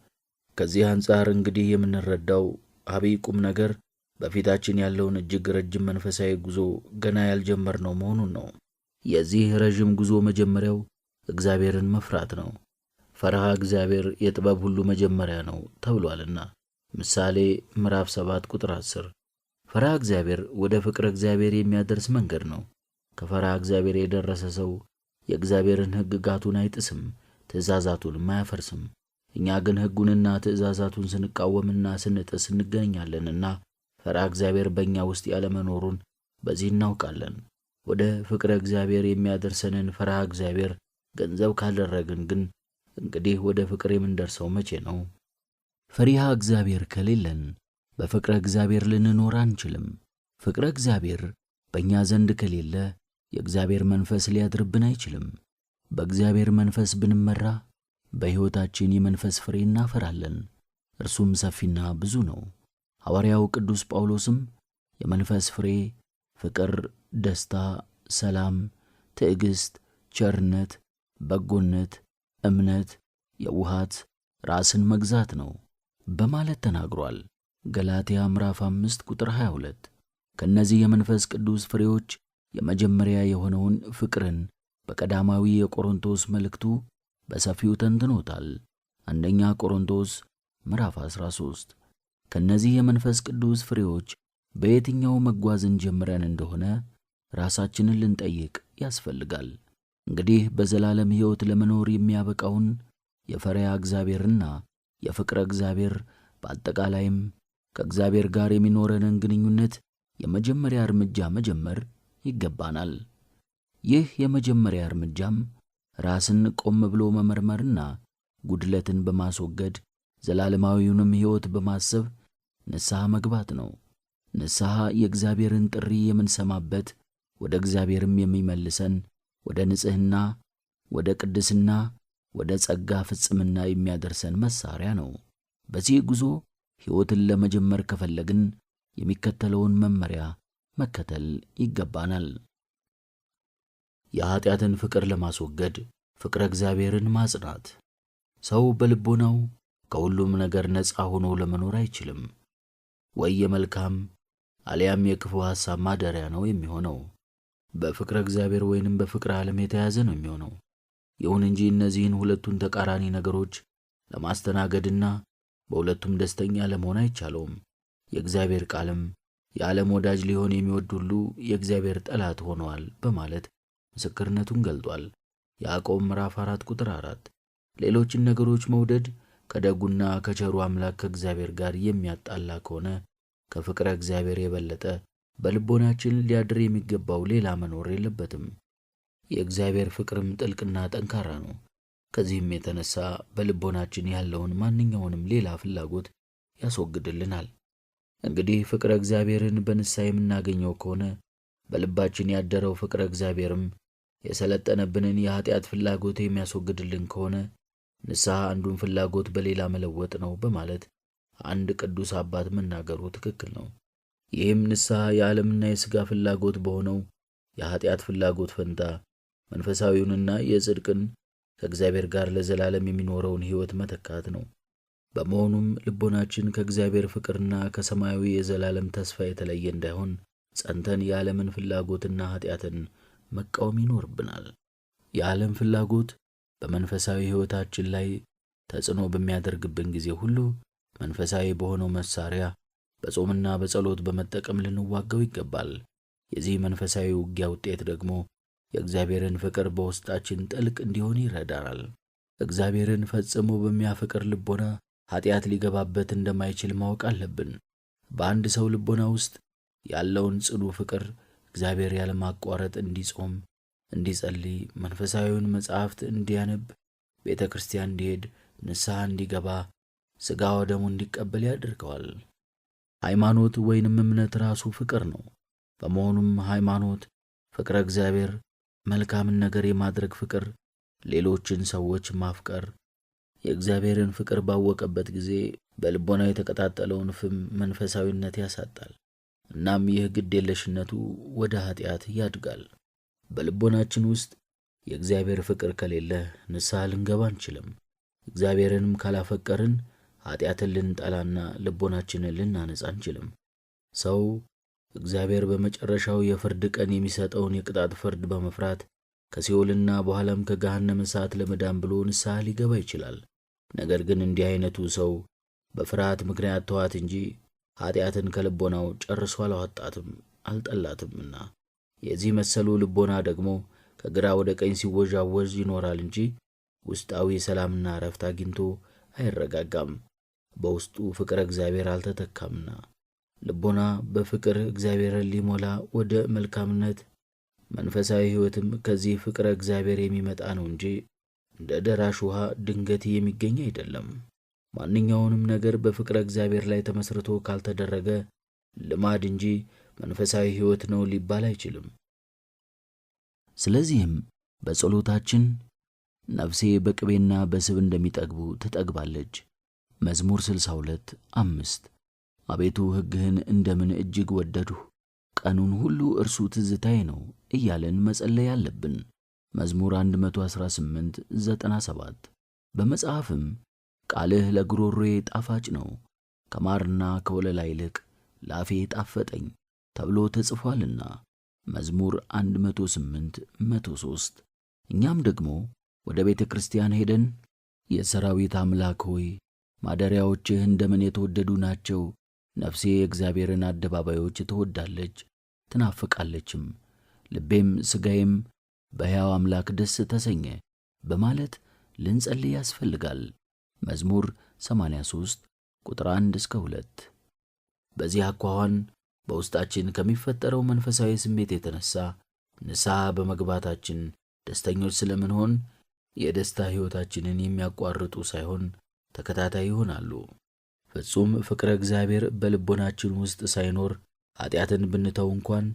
S1: ከዚህ አንጻር እንግዲህ የምንረዳው አብይ ቁም ነገር በፊታችን ያለውን እጅግ ረጅም መንፈሳዊ ጉዞ ገና ያልጀመርነው መሆኑን ነው። የዚህ ረዥም ጉዞ መጀመሪያው እግዚአብሔርን መፍራት ነው። ፈርሃ እግዚአብሔር የጥበብ ሁሉ መጀመሪያ ነው ተብሏልና ምሳሌ ምዕራፍ 7 ቁጥር 10። ፈርሃ እግዚአብሔር ወደ ፍቅረ እግዚአብሔር የሚያደርስ መንገድ ነው። ከፈርሃ እግዚአብሔር የደረሰ ሰው የእግዚአብሔርን ሕግጋቱን አይጥስም፣ ትእዛዛቱንም አያፈርስም። እኛ ግን ሕጉንና ትእዛዛቱን ስንቃወምና ስንጥስ እንገኛለንና ፈርሃ እግዚአብሔር በእኛ ውስጥ ያለመኖሩን በዚህ እናውቃለን። ወደ ፍቅረ እግዚአብሔር የሚያደርሰንን ፈርሃ እግዚአብሔር ገንዘብ ካደረግን ግን እንግዲህ ወደ ፍቅር የምንደርሰው መቼ ነው? ፈሪሃ እግዚአብሔር ከሌለን በፍቅረ እግዚአብሔር ልንኖር አንችልም። ፍቅረ እግዚአብሔር በእኛ ዘንድ ከሌለ የእግዚአብሔር መንፈስ ሊያድርብን አይችልም። በእግዚአብሔር መንፈስ ብንመራ በሕይወታችን የመንፈስ ፍሬ እናፈራለን። እርሱም ሰፊና ብዙ ነው። ሐዋርያው ቅዱስ ጳውሎስም የመንፈስ ፍሬ ፍቅር፣ ደስታ፣ ሰላም፣ ትዕግሥት፣ ቸርነት፣ በጎነት፣ እምነት፣ የውሃት፣ ራስን መግዛት ነው በማለት ተናግሯል። ገላትያ ምዕራፍ 5 ቁጥር 22። ከነዚህ የመንፈስ ቅዱስ ፍሬዎች የመጀመሪያ የሆነውን ፍቅርን በቀዳማዊ የቆሮንቶስ መልእክቱ በሰፊው ተንትኖታል። አንደኛ ቆሮንቶስ ምዕራፍ 13። ከነዚህ የመንፈስ ቅዱስ ፍሬዎች በየትኛው መጓዝን ጀምረን እንደሆነ ራሳችንን ልንጠይቅ ያስፈልጋል። እንግዲህ በዘላለም ሕይወት ለመኖር የሚያበቃውን የፈሪሃ እግዚአብሔርና የፍቅረ እግዚአብሔር በአጠቃላይም ከእግዚአብሔር ጋር የሚኖረንን ግንኙነት የመጀመሪያ እርምጃ መጀመር ይገባናል። ይህ የመጀመሪያ እርምጃም ራስን ቆም ብሎ መመርመርና ጉድለትን በማስወገድ ዘላለማዊውንም ሕይወት በማሰብ ንስሐ መግባት ነው። ንስሐ የእግዚአብሔርን ጥሪ የምንሰማበት፣ ወደ እግዚአብሔርም የሚመልሰን፣ ወደ ንጽሕና፣ ወደ ቅድስና፣ ወደ ጸጋ ፍጽምና የሚያደርሰን መሳሪያ ነው። በዚህ ጉዞ ሕይወትን ለመጀመር ከፈለግን የሚከተለውን መመሪያ መከተል ይገባናል። የኃጢአትን ፍቅር ለማስወገድ ፍቅረ እግዚአብሔርን ማጽናት። ሰው በልቦናው ከሁሉም ነገር ነፃ ሆኖ ለመኖር አይችልም። ወይ የመልካም አሊያም የክፉ ሐሳብ ማደሪያ ነው የሚሆነው። በፍቅረ እግዚአብሔር ወይንም በፍቅረ ዓለም የተያዘ ነው የሚሆነው። ይሁን እንጂ እነዚህን ሁለቱን ተቃራኒ ነገሮች ለማስተናገድና በሁለቱም ደስተኛ ለመሆን አይቻለውም። የእግዚአብሔር ቃልም የዓለም ወዳጅ ሊሆን የሚወድ ሁሉ የእግዚአብሔር ጠላት ሆነዋል በማለት ምስክርነቱን ገልጧል። ያዕቆብ ምዕራፍ 4 ቁጥር 4። ሌሎችን ነገሮች መውደድ ከደጉና ከቸሩ አምላክ ከእግዚአብሔር ጋር የሚያጣላ ከሆነ ከፍቅረ እግዚአብሔር የበለጠ በልቦናችን ሊያድር የሚገባው ሌላ መኖር የለበትም። የእግዚአብሔር ፍቅርም ጥልቅና ጠንካራ ነው። ከዚህም የተነሳ በልቦናችን ያለውን ማንኛውንም ሌላ ፍላጎት ያስወግድልናል። እንግዲህ ፍቅረ እግዚአብሔርን በንስሐ የምናገኘው ከሆነ በልባችን ያደረው ፍቅረ እግዚአብሔርም የሰለጠነብንን የኃጢአት ፍላጎት የሚያስወግድልን ከሆነ ንስሐ አንዱን ፍላጎት በሌላ መለወጥ ነው በማለት አንድ ቅዱስ አባት መናገሩ ትክክል ነው። ይህም ንስሐ የዓለምና የሥጋ ፍላጎት በሆነው የኃጢአት ፍላጎት ፈንታ መንፈሳዊውንና የጽድቅን ከእግዚአብሔር ጋር ለዘላለም የሚኖረውን ሕይወት መተካት ነው። በመሆኑም ልቦናችን ከእግዚአብሔር ፍቅርና ከሰማያዊ የዘላለም ተስፋ የተለየ እንዳይሆን ጸንተን የዓለምን ፍላጎትና ኃጢአትን መቃወም ይኖርብናል። የዓለም ፍላጎት በመንፈሳዊ ሕይወታችን ላይ ተጽዕኖ በሚያደርግብን ጊዜ ሁሉ መንፈሳዊ በሆነው መሳሪያ በጾምና በጸሎት በመጠቀም ልንዋጋው ይገባል። የዚህ መንፈሳዊ ውጊያ ውጤት ደግሞ የእግዚአብሔርን ፍቅር በውስጣችን ጥልቅ እንዲሆን ይረዳናል። እግዚአብሔርን ፈጽሞ በሚያፈቅር ልቦና ኃጢአት ሊገባበት እንደማይችል ማወቅ አለብን። በአንድ ሰው ልቦና ውስጥ ያለውን ጽኑ ፍቅር እግዚአብሔር ያለማቋረጥ እንዲጾም፣ እንዲጸልይ፣ መንፈሳዊውን መጻሕፍት እንዲያነብ፣ ቤተ ክርስቲያን እንዲሄድ፣ ንስሐ እንዲገባ፣ ሥጋ ወደሙ እንዲቀበል ያደርገዋል። ሃይማኖት ወይንም እምነት ራሱ ፍቅር ነው። በመሆኑም ሃይማኖት፣ ፍቅረ እግዚአብሔር፣ መልካምን ነገር የማድረግ ፍቅር፣ ሌሎችን ሰዎች ማፍቀር የእግዚአብሔርን ፍቅር ባወቀበት ጊዜ በልቦናው የተቀጣጠለውን ፍም መንፈሳዊነት ያሳጣል። እናም ይህ ግድ የለሽነቱ ወደ ኃጢአት ያድጋል። በልቦናችን ውስጥ የእግዚአብሔር ፍቅር ከሌለ ንስሐ ልንገባ አንችልም። እግዚአብሔርንም ካላፈቀርን ኃጢአትን ልንጠላና ልቦናችንን ልናነጻ አንችልም። ሰው እግዚአብሔር በመጨረሻው የፍርድ ቀን የሚሰጠውን የቅጣት ፍርድ በመፍራት ከሲኦልና በኋላም ከገሃነመ እሳት ለመዳን ብሎ ንስሐ ሊገባ ይችላል። ነገር ግን እንዲህ አይነቱ ሰው በፍርሃት ምክንያት ተዋት እንጂ ኃጢአትን ከልቦናው ጨርሶ አላወጣትም አልጠላትምና። የዚህ መሰሉ ልቦና ደግሞ ከግራ ወደ ቀኝ ሲወዣወዥ ይኖራል እንጂ ውስጣዊ ሰላምና ዕረፍት አግኝቶ አይረጋጋም። በውስጡ ፍቅረ እግዚአብሔር አልተተካምና። ልቦና በፍቅር እግዚአብሔርን ሊሞላ ወደ መልካምነት መንፈሳዊ ሕይወትም ከዚህ ፍቅረ እግዚአብሔር የሚመጣ ነው እንጂ እንደ ደራሽ ውሃ ድንገት የሚገኝ አይደለም። ማንኛውንም ነገር በፍቅረ እግዚአብሔር ላይ ተመስርቶ ካልተደረገ ልማድ እንጂ መንፈሳዊ ሕይወት ነው ሊባል አይችልም። ስለዚህም በጸሎታችን ነፍሴ በቅቤና በስብ እንደሚጠግቡ ትጠግባለች፣ መዝሙር 62:5 አቤቱ ሕግህን እንደምን እጅግ ወደድሁ፣ ቀኑን ሁሉ እርሱ ትዝታዬ ነው እያለን መጸለይ አለብን። መዝሙር 118:97 በመጽሐፍም ቃልህ ለጉሮሮዬ ጣፋጭ ነው፣ ከማርና ከወለላ ይልቅ ለአፌ ጣፈጠኝ ተብሎ ተጽፏልና መዝሙር 108:103 እኛም ደግሞ ወደ ቤተ ክርስቲያን ሄደን የሰራዊት አምላክ ሆይ ማደሪያዎችህ እንደምን የተወደዱ ናቸው፣ ነፍሴ የእግዚአብሔርን አደባባዮች ትወዳለች ትናፍቃለችም፣ ልቤም ሥጋዬም በሕያው አምላክ ደስ ተሰኘ በማለት ልንጸልይ ያስፈልጋል። መዝሙር 83 ቁጥር 1-2 በዚህ አኳኋን በውስጣችን ከሚፈጠረው መንፈሳዊ ስሜት የተነሳ ንስሐ በመግባታችን ደስተኞች ስለምንሆን የደስታ ሕይወታችንን የሚያቋርጡ ሳይሆን ተከታታይ ይሆናሉ። ፍጹም ፍቅረ እግዚአብሔር በልቦናችን ውስጥ ሳይኖር ኃጢአትን ብንተው እንኳን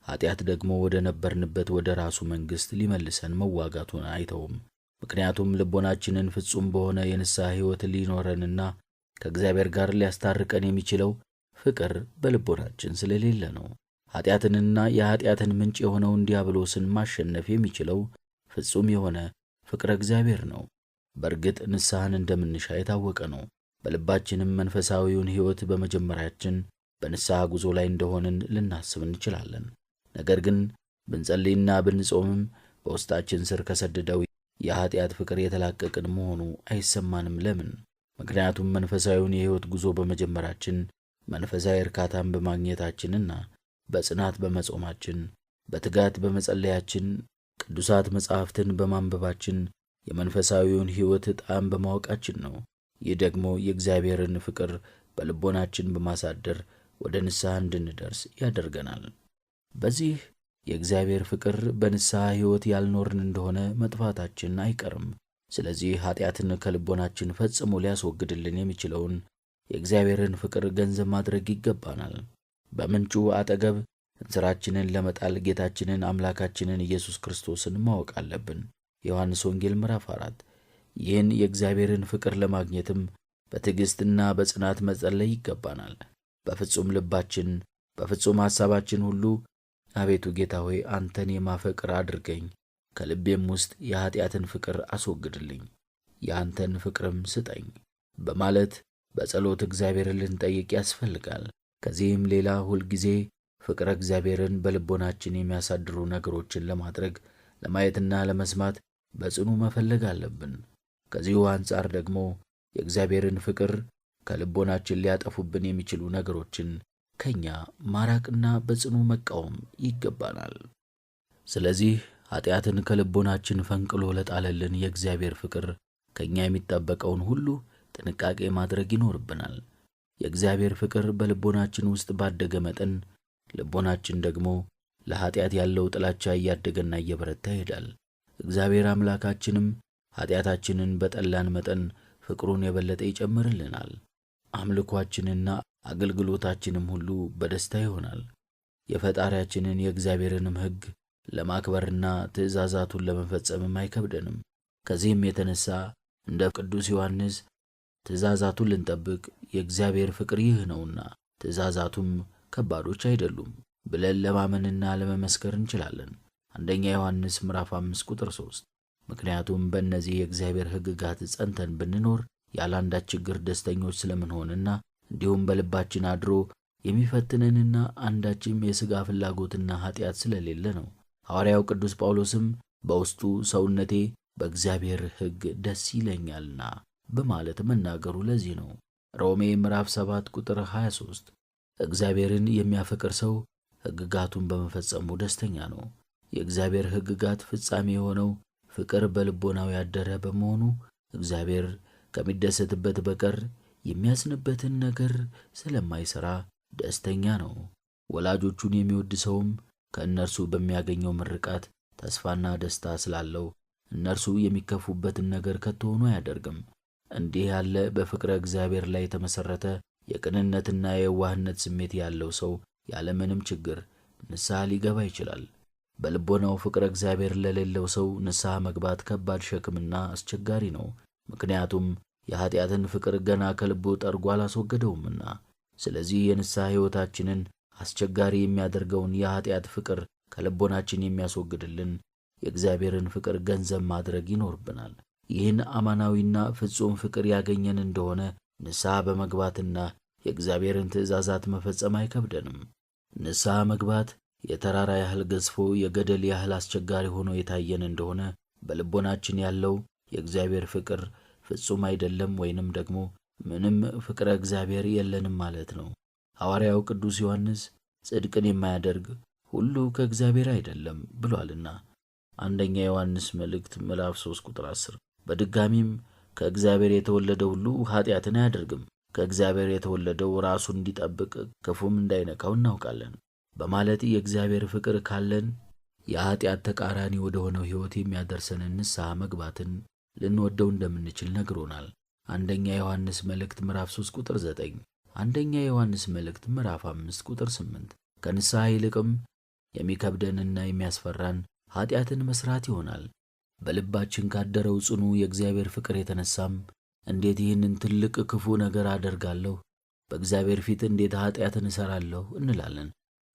S1: ኃጢአት ደግሞ ወደ ነበርንበት ወደ ራሱ መንግሥት ሊመልሰን መዋጋቱን አይተውም። ምክንያቱም ልቦናችንን ፍጹም በሆነ የንስሐ ሕይወት ሊኖረንና ከእግዚአብሔር ጋር ሊያስታርቀን የሚችለው ፍቅር በልቦናችን ስለሌለ ነው። ኃጢአትንና የኃጢአትን ምንጭ የሆነውን ዲያብሎስን ማሸነፍ የሚችለው ፍጹም የሆነ ፍቅረ እግዚአብሔር ነው። በእርግጥ ንስሐን እንደምንሻ የታወቀ ነው። በልባችንም መንፈሳዊውን ሕይወት በመጀመራችን በንስሐ ጉዞ ላይ እንደሆንን ልናስብ እንችላለን። ነገር ግን ብንጸልይና ብንጾምም በውስጣችን ስር ከሰደደው የኃጢአት ፍቅር የተላቀቅን መሆኑ አይሰማንም። ለምን? ምክንያቱም መንፈሳዊውን የሕይወት ጉዞ በመጀመራችን መንፈሳዊ እርካታን በማግኘታችንና በጽናት በመጾማችን፣ በትጋት በመጸለያችን፣ ቅዱሳት መጻሕፍትን በማንበባችን የመንፈሳዊውን ሕይወት ጣዕም በማወቃችን ነው። ይህ ደግሞ የእግዚአብሔርን ፍቅር በልቦናችን በማሳደር ወደ ንስሐ እንድንደርስ ያደርገናል። በዚህ የእግዚአብሔር ፍቅር በንስሐ ሕይወት ያልኖርን እንደሆነ መጥፋታችን አይቀርም። ስለዚህ ኃጢአትን ከልቦናችን ፈጽሞ ሊያስወግድልን የሚችለውን የእግዚአብሔርን ፍቅር ገንዘብ ማድረግ ይገባናል። በምንጩ አጠገብ እንስራችንን ለመጣል ጌታችንን አምላካችንን ኢየሱስ ክርስቶስን ማወቅ አለብን። ዮሐንስ ወንጌል ምዕራፍ 4። ይህን የእግዚአብሔርን ፍቅር ለማግኘትም በትዕግሥትና በጽናት መጸለይ ይገባናል። በፍጹም ልባችን በፍጹም ሐሳባችን ሁሉ አቤቱ ጌታ ሆይ አንተን የማፈቅር አድርገኝ፣ ከልቤም ውስጥ የኀጢአትን ፍቅር አስወግድልኝ፣ የአንተን ፍቅርም ስጠኝ በማለት በጸሎት እግዚአብሔርን ልንጠይቅ ያስፈልጋል። ከዚህም ሌላ ሁልጊዜ ፍቅረ እግዚአብሔርን በልቦናችን የሚያሳድሩ ነገሮችን ለማድረግ ለማየትና ለመስማት በጽኑ መፈለግ አለብን። ከዚሁ አንጻር ደግሞ የእግዚአብሔርን ፍቅር ከልቦናችን ሊያጠፉብን የሚችሉ ነገሮችን ከኛ ማራቅና በጽኑ መቃወም ይገባናል። ስለዚህ ኀጢአትን ከልቦናችን ፈንቅሎ ለጣለልን የእግዚአብሔር ፍቅር ከኛ የሚጠበቀውን ሁሉ ጥንቃቄ ማድረግ ይኖርብናል። የእግዚአብሔር ፍቅር በልቦናችን ውስጥ ባደገ መጠን ልቦናችን ደግሞ ለኀጢአት ያለው ጥላቻ እያደገና እየበረታ ይሄዳል። እግዚአብሔር አምላካችንም ኀጢአታችንን በጠላን መጠን ፍቅሩን የበለጠ ይጨምርልናል። አምልኳችንና አገልግሎታችንም ሁሉ በደስታ ይሆናል። የፈጣሪያችንን የእግዚአብሔርንም ሕግ ለማክበርና ትእዛዛቱን ለመፈጸምም አይከብደንም። ከዚህም የተነሳ እንደ ቅዱስ ዮሐንስ ትእዛዛቱን ልንጠብቅ የእግዚአብሔር ፍቅር ይህ ነውና ትእዛዛቱም ከባዶች አይደሉም ብለን ለማመንና ለመመስከር እንችላለን። አንደኛ ዮሐንስ ምዕራፍ 5 ቁጥር 3። ምክንያቱም በእነዚህ የእግዚአብሔር ሕግጋት ጸንተን ብንኖር ያለ አንዳች ችግር ደስተኞች ስለምንሆንና እንዲሁም በልባችን አድሮ የሚፈትነንና አንዳችም የሥጋ ፍላጎትና ኀጢአት ስለሌለ ነው። ሐዋርያው ቅዱስ ጳውሎስም በውስጡ ሰውነቴ በእግዚአብሔር ሕግ ደስ ይለኛልና በማለት መናገሩ ለዚህ ነው። ሮሜ ምዕራፍ 7 ቁጥር 23። እግዚአብሔርን የሚያፈቅር ሰው ሕግጋቱን በመፈጸሙ ደስተኛ ነው። የእግዚአብሔር ሕግጋት ፍጻሜ የሆነው ፍቅር በልቦናው ያደረ በመሆኑ እግዚአብሔር ከሚደሰትበት በቀር የሚያዝንበትን ነገር ስለማይሠራ ደስተኛ ነው። ወላጆቹን የሚወድ ሰውም ከእነርሱ በሚያገኘው ምርቃት ተስፋና ደስታ ስላለው እነርሱ የሚከፉበትን ነገር ከቶሆኑ አያደርግም። እንዲህ ያለ በፍቅረ እግዚአብሔር ላይ የተመሠረተ የቅንነትና የዋህነት ስሜት ያለው ሰው ያለምንም ችግር ንስሐ ሊገባ ይችላል። በልቦናው ፍቅረ እግዚአብሔር ለሌለው ሰው ንስሐ መግባት ከባድ ሸክምና አስቸጋሪ ነው። ምክንያቱም የኀጢአትን ፍቅር ገና ከልቡ ጠርጎ አላስወገደውምና። ስለዚህ የንስሐ ሕይወታችንን አስቸጋሪ የሚያደርገውን የኀጢአት ፍቅር ከልቦናችን የሚያስወግድልን የእግዚአብሔርን ፍቅር ገንዘብ ማድረግ ይኖርብናል። ይህን አማናዊና ፍጹም ፍቅር ያገኘን እንደሆነ ንስሐ በመግባትና የእግዚአብሔርን ትእዛዛት መፈጸም አይከብደንም። ንስሐ መግባት የተራራ ያህል ገዝፎ የገደል ያህል አስቸጋሪ ሆኖ የታየን እንደሆነ በልቦናችን ያለው የእግዚአብሔር ፍቅር ፍጹም አይደለም ወይንም ደግሞ ምንም ፍቅረ እግዚአብሔር የለንም ማለት ነው። ሐዋርያው ቅዱስ ዮሐንስ ጽድቅን የማያደርግ ሁሉ ከእግዚአብሔር አይደለም ብሏልና አንደኛ ዮሐንስ መልእክት ምዕራፍ 3 ቁጥር 10። በድጋሚም ከእግዚአብሔር የተወለደ ሁሉ ኀጢአትን አያደርግም፣ ከእግዚአብሔር የተወለደው ራሱን እንዲጠብቅ ክፉም እንዳይነካው እናውቃለን በማለት የእግዚአብሔር ፍቅር ካለን የኀጢአት ተቃራኒ ወደ ሆነው ሕይወት የሚያደርሰንን ንስሐ መግባትን ልንወደው እንደምንችል ነግሮናል። አንደኛ ዮሐንስ መልእክት ምዕራፍ 3 ቁጥር 9፣ አንደኛ ዮሐንስ መልእክት ምዕራፍ 5 ቁጥር 8። ከንስሐ ይልቅም የሚከብደንና የሚያስፈራን ኀጢአትን መስራት ይሆናል። በልባችን ካደረው ጽኑ የእግዚአብሔር ፍቅር የተነሳም እንዴት ይህንን ትልቅ ክፉ ነገር አደርጋለሁ፣ በእግዚአብሔር ፊት እንዴት ኀጢአትን እሠራለሁ እንላለን።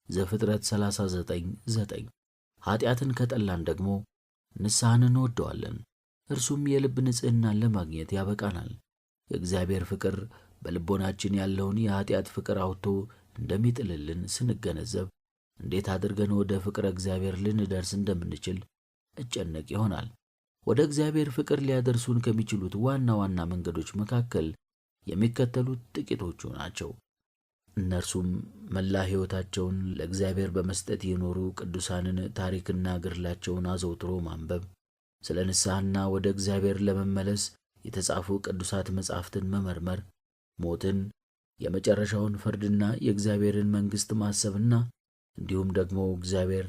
S1: ዘፍጥረት 39:9። ኀጢአትን ከጠላን ደግሞ ንስሐን እንወደዋለን። እርሱም የልብ ንጽሕናን ለማግኘት ያበቃናል። የእግዚአብሔር ፍቅር በልቦናችን ያለውን የኀጢአት ፍቅር አውጥቶ እንደሚጥልልን ስንገነዘብ እንዴት አድርገን ወደ ፍቅረ እግዚአብሔር ልንደርስ እንደምንችል እጨነቅ ይሆናል። ወደ እግዚአብሔር ፍቅር ሊያደርሱን ከሚችሉት ዋና ዋና መንገዶች መካከል የሚከተሉት ጥቂቶቹ ናቸው። እነርሱም መላ ሕይወታቸውን ለእግዚአብሔር በመስጠት የኖሩ ቅዱሳንን ታሪክና ገድላቸውን አዘውትሮ ማንበብ፣ ስለ ንስሐና ወደ እግዚአብሔር ለመመለስ የተጻፉ ቅዱሳት መጻሕፍትን መመርመር፣ ሞትን፣ የመጨረሻውን ፍርድና የእግዚአብሔርን መንግሥት ማሰብና እንዲሁም ደግሞ እግዚአብሔር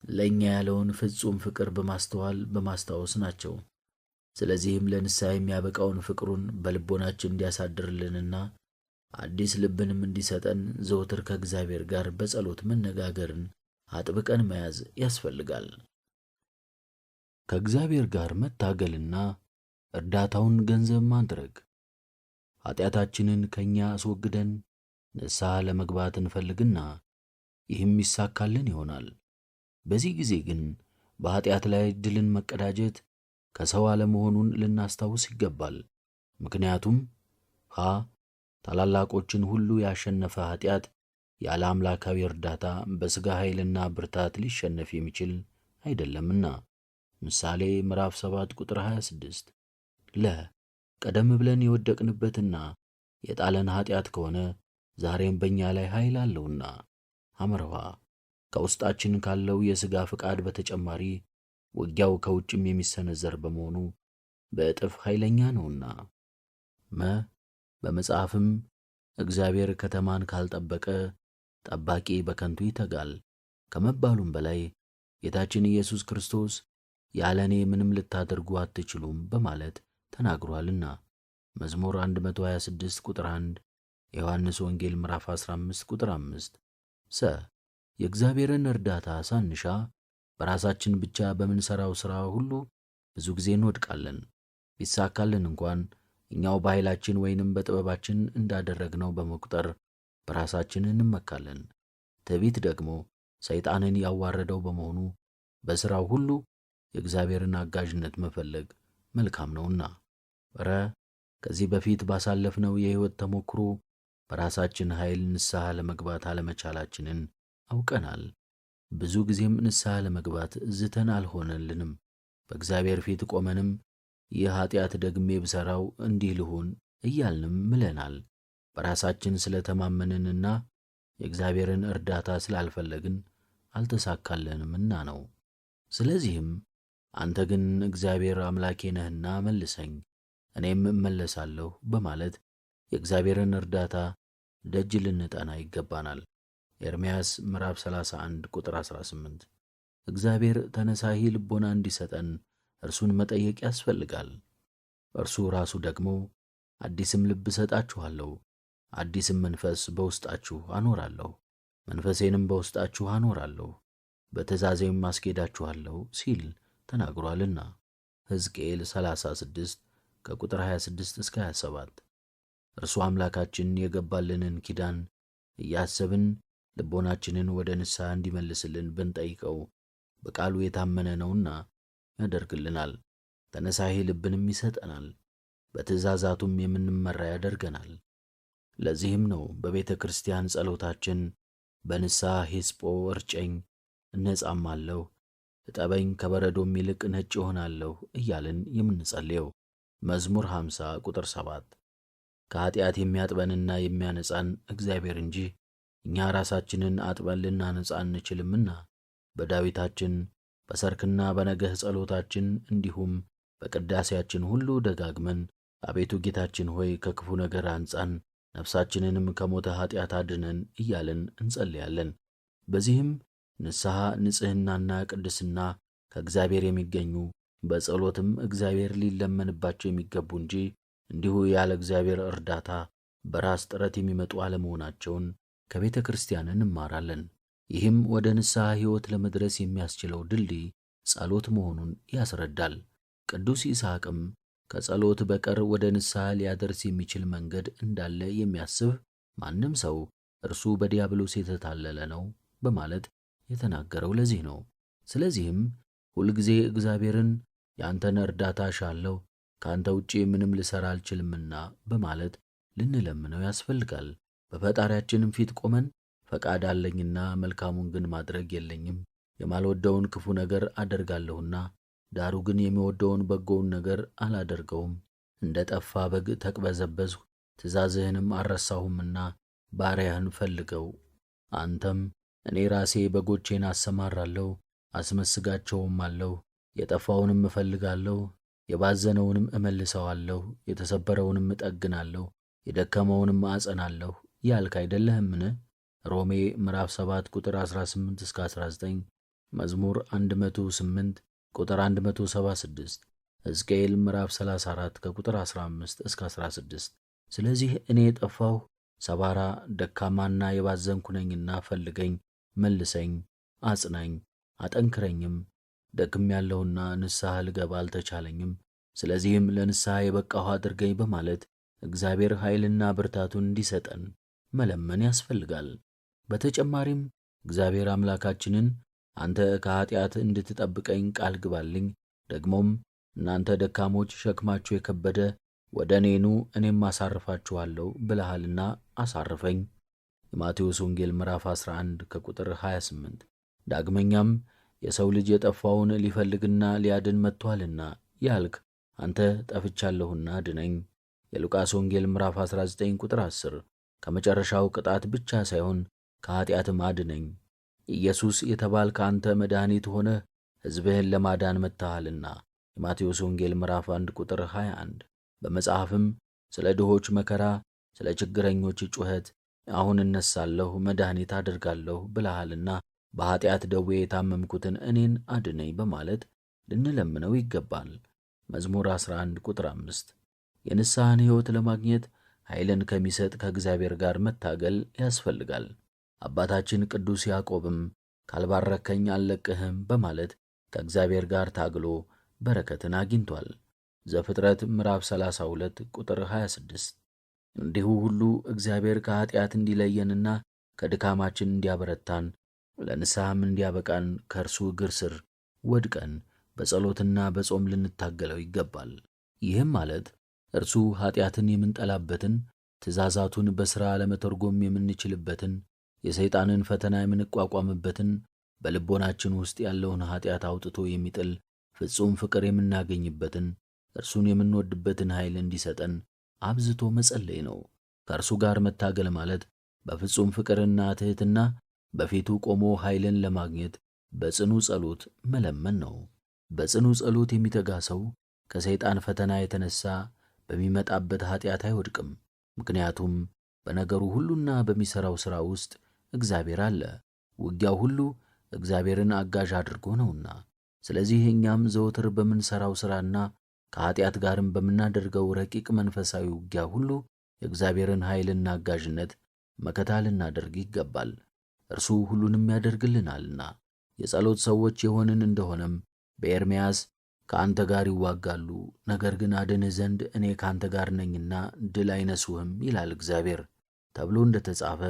S1: ለእኛ ያለውን ፍጹም ፍቅር በማስተዋል በማስታወስ ናቸው። ስለዚህም ለንስሐ የሚያበቃውን ፍቅሩን በልቦናችን እንዲያሳድርልንና አዲስ ልብንም እንዲሰጠን ዘወትር ከእግዚአብሔር ጋር በጸሎት መነጋገርን አጥብቀን መያዝ ያስፈልጋል። ከእግዚአብሔር ጋር መታገልና እርዳታውን ገንዘብ ማድረግ። ኃጢአታችንን ከእኛ አስወግደን ንስሐ ለመግባት እንፈልግና ይህም ይሳካልን ይሆናል። በዚህ ጊዜ ግን በኃጢአት ላይ ድልን መቀዳጀት ከሰው አለመሆኑን ልናስታውስ ይገባል። ምክንያቱም ታላላቆችን ሁሉ ያሸነፈ ኃጢአት ያለ አምላካዊ እርዳታ በሥጋ ኃይልና ብርታት ሊሸነፍ የሚችል አይደለምና። ምሳሌ ምዕራፍ 7 ቁጥር 26። ቀደም ብለን የወደቅንበትና የጣለን ኃጢአት ከሆነ ዛሬም በእኛ ላይ ኃይል አለውና። ሐመርኋ ከውስጣችን ካለው የሥጋ ፍቃድ በተጨማሪ ውጊያው ከውጭም የሚሰነዘር በመሆኑ በእጥፍ ኃይለኛ ነውና። በመጽሐፍም እግዚአብሔር ከተማን ካልጠበቀ ጠባቂ በከንቱ ይተጋል ከመባሉም በላይ ጌታችን ኢየሱስ ክርስቶስ ያለ እኔ ምንም ልታደርጉ አትችሉም በማለት ተናግሯልና። መዝሙር 126 ቁጥር 1፣ የዮሐንስ ወንጌል ምዕራፍ 15 ቁጥር 5። የእግዚአብሔርን እርዳታ ሳንሻ በራሳችን ብቻ በምንሠራው ሥራ ሁሉ ብዙ ጊዜ እንወድቃለን። ቢሳካልን እንኳን እኛው በኃይላችን ወይንም በጥበባችን እንዳደረግነው በመቁጠር በራሳችን እንመካለን። ትዕቢት ደግሞ ሰይጣንን ያዋረደው በመሆኑ በሥራው ሁሉ የእግዚአብሔርን አጋዥነት መፈለግ መልካም ነውና። ከዚህ በፊት ባሳለፍነው የሕይወት ተሞክሮ በራሳችን ኃይል ንስሐ ለመግባት አለመቻላችንን አውቀናል። ብዙ ጊዜም ንስሐ ለመግባት ዝተን አልሆነልንም። በእግዚአብሔር ፊት ቆመንም ይህ ኃጢአት ደግሜ ብሠራው እንዲህ ልሁን እያልንም ምለናል። በራሳችን ስለተማመንንና የእግዚአብሔርን እርዳታ ስላልፈለግን አልተሳካልንምና ነው። ስለዚህም አንተ ግን እግዚአብሔር አምላኬ ነህና መልሰኝ፣ እኔም እመለሳለሁ በማለት የእግዚአብሔርን እርዳታ ደጅ ልንጠና ይገባናል። ኤርምያስ ምዕራፍ 31 ቁጥር 18። እግዚአብሔር ተነሳሂ ልቦና እንዲሰጠን እርሱን መጠየቅ ያስፈልጋል። እርሱ ራሱ ደግሞ አዲስም ልብ እሰጣችኋለሁ፣ አዲስም መንፈስ በውስጣችሁ አኖራለሁ፣ መንፈሴንም በውስጣችሁ አኖራለሁ፣ በትእዛዜም አስኬዳችኋለሁ ሲል ተናግሯልና። ሕዝቅኤል 36 ከቁጥር 26 እስከ 27። እርሱ አምላካችን የገባልንን ኪዳን እያሰብን ልቦናችንን ወደ ንስሐ እንዲመልስልን ብንጠይቀው በቃሉ የታመነ ነውና ያደርግልናል። ተነሳሂ ልብንም ይሰጠናል፣ በትእዛዛቱም የምንመራ ያደርገናል። ለዚህም ነው በቤተ ክርስቲያን ጸሎታችን በንስሐ ሄስጶ እርጨኝ፣ እነጻማለሁ፣ እጠበኝ፣ ከበረዶም ይልቅ ነጭ እሆናለሁ እያልን የምንጸልየው። መዝሙር 50 ቁጥር 7። ከኃጢአት የሚያጥበንና የሚያነጻን እግዚአብሔር እንጂ እኛ ራሳችንን አጥበን ልናነጻ አንችልምና በዳዊታችን በሰርክና በነገህ ጸሎታችን እንዲሁም በቅዳሴያችን ሁሉ ደጋግመን አቤቱ ጌታችን ሆይ ከክፉ ነገር አንጻን፣ ነፍሳችንንም ከሞተ ኃጢአት አድነን እያልን እንጸልያለን። በዚህም ንስሐ፣ ንጽሕናና ቅድስና ከእግዚአብሔር የሚገኙ በጸሎትም እግዚአብሔር ሊለመንባቸው የሚገቡ እንጂ እንዲሁ ያለ እግዚአብሔር እርዳታ በራስ ጥረት የሚመጡ አለመሆናቸውን ከቤተ ክርስቲያን እንማራለን። ይህም ወደ ንስሐ ሕይወት ለመድረስ የሚያስችለው ድልድይ ጸሎት መሆኑን ያስረዳል። ቅዱስ ይስሐቅም ከጸሎት በቀር ወደ ንስሐ ሊያደርስ የሚችል መንገድ እንዳለ የሚያስብ ማንም ሰው እርሱ በዲያብሎስ የተታለለ ነው በማለት የተናገረው ለዚህ ነው። ስለዚህም ሁልጊዜ እግዚአብሔርን የአንተን እርዳታ እሻለሁ፣ ከአንተ ውጪ ምንም ልሠራ አልችልምና በማለት ልንለምነው ያስፈልጋል። በፈጣሪያችንም ፊት ቆመን ፈቃድ አለኝና መልካሙን ግን ማድረግ የለኝም፣ የማልወደውን ክፉ ነገር አደርጋለሁና ዳሩ ግን የሚወደውን በጎውን ነገር አላደርገውም፣ እንደ ጠፋ በግ ተቅበዘበዝሁ፣ ትእዛዝህንም አልረሳሁምና ባሪያህን ፈልገው። አንተም እኔ ራሴ በጎቼን አሰማራለሁ፣ አስመስጋቸውም አለሁ፣ የጠፋውንም እፈልጋለሁ፣ የባዘነውንም እመልሰዋለሁ፣ የተሰበረውንም እጠግናለሁ፣ የደከመውንም አጸናለሁ ያልክ አይደለህምን? ሮሜ ምዕራፍ 7 ቁጥር 18 እስከ 19፣ መዝሙር 108 ቁጥር 176። ሕዝቅኤል ምዕራፍ 34 ከቁጥር 15 እስከ 16። ስለዚህ እኔ የጠፋሁ ሰባራ ደካማና የባዘንኩ ነኝና ፈልገኝ፣ መልሰኝ፣ አጽናኝ፣ አጠንክረኝም። ደክሜያለሁና ንስሐ ልገባ አልተቻለኝም። ስለዚህም ለንስሐ የበቃሁ አድርገኝ በማለት እግዚአብሔር ኃይልና ብርታቱን እንዲሰጠን መለመን ያስፈልጋል። በተጨማሪም እግዚአብሔር አምላካችንን አንተ ከኃጢአት እንድትጠብቀኝ ቃል ግባልኝ፣ ደግሞም እናንተ ደካሞች ሸክማችሁ የከበደ ወደ እኔ ኑ እኔም አሳርፋችኋለሁ ብለሃልና አሳርፈኝ። የማቴዎስ ወንጌል ምዕራፍ 11 ከቁጥር 28። ዳግመኛም የሰው ልጅ የጠፋውን ሊፈልግና ሊያድን መጥቶአልና ያልክ አንተ ጠፍቻለሁና አድነኝ። የሉቃስ ወንጌል ምዕራፍ 19 ቁጥር 10። ከመጨረሻው ቅጣት ብቻ ሳይሆን ከኃጢአትም አድነኝ። ኢየሱስ የተባልክ አንተ መድኃኒት ሆነህ ሕዝብህን ለማዳን መጥተሃልና። የማቴዎስ ወንጌል ምዕራፍ 1 ቁጥር 21። በመጽሐፍም ስለ ድሆች መከራ፣ ስለ ችግረኞች ጩኸት አሁን እነሳለሁ መድኃኒት አደርጋለሁ ብለሃልና በኃጢአት ደዌ የታመምኩትን እኔን አድነኝ በማለት ልንለምነው ይገባል። መዝሙር 11 ቁጥር 5። የንስሐን ሕይወት ለማግኘት ኃይልን ከሚሰጥ ከእግዚአብሔር ጋር መታገል ያስፈልጋል። አባታችን ቅዱስ ያዕቆብም ካልባረከኝ አልለቅህም በማለት ከእግዚአብሔር ጋር ታግሎ በረከትን አግኝቷል። ዘፍጥረት ምዕራፍ 32 ቁጥር 26። እንዲሁ ሁሉ እግዚአብሔር ከኃጢአት እንዲለየንና ከድካማችን እንዲያበረታን ለንስሐም እንዲያበቃን ከእርሱ እግር ስር ወድቀን በጸሎትና በጾም ልንታገለው ይገባል። ይህም ማለት እርሱ ኃጢአትን የምንጠላበትን፣ ትእዛዛቱን በሥራ ለመተርጎም የምንችልበትን፣ የሰይጣንን ፈተና የምንቋቋምበትን፣ በልቦናችን ውስጥ ያለውን ኃጢአት አውጥቶ የሚጥል ፍጹም ፍቅር የምናገኝበትን፣ እርሱን የምንወድበትን ኃይል እንዲሰጠን አብዝቶ መጸለይ ነው። ከእርሱ ጋር መታገል ማለት በፍጹም ፍቅርና ትሕትና በፊቱ ቆሞ ኃይልን ለማግኘት በጽኑ ጸሎት መለመን ነው። በጽኑ ጸሎት የሚተጋ ሰው ከሰይጣን ፈተና የተነሳ በሚመጣበት ኃጢአት አይወድቅም። ምክንያቱም በነገሩ ሁሉና በሚሠራው ሥራ ውስጥ እግዚአብሔር አለ። ውጊያው ሁሉ እግዚአብሔርን አጋዥ አድርጎ ነውና። ስለዚህ እኛም ዘወትር በምንሠራው ሥራና ከኃጢአት ጋርም በምናደርገው ረቂቅ መንፈሳዊ ውጊያ ሁሉ የእግዚአብሔርን ኃይልና አጋዥነት መከታ ልናደርግ ይገባል። እርሱ ሁሉንም ያደርግልናልና። የጸሎት ሰዎች የሆንን እንደሆነም በኤርምያስ ከአንተ ጋር ይዋጋሉ፣ ነገር ግን አድንህ ዘንድ እኔ ከአንተ ጋር ነኝና ድል አይነሱህም ይላል እግዚአብሔር ተብሎ እንደ ተጻፈ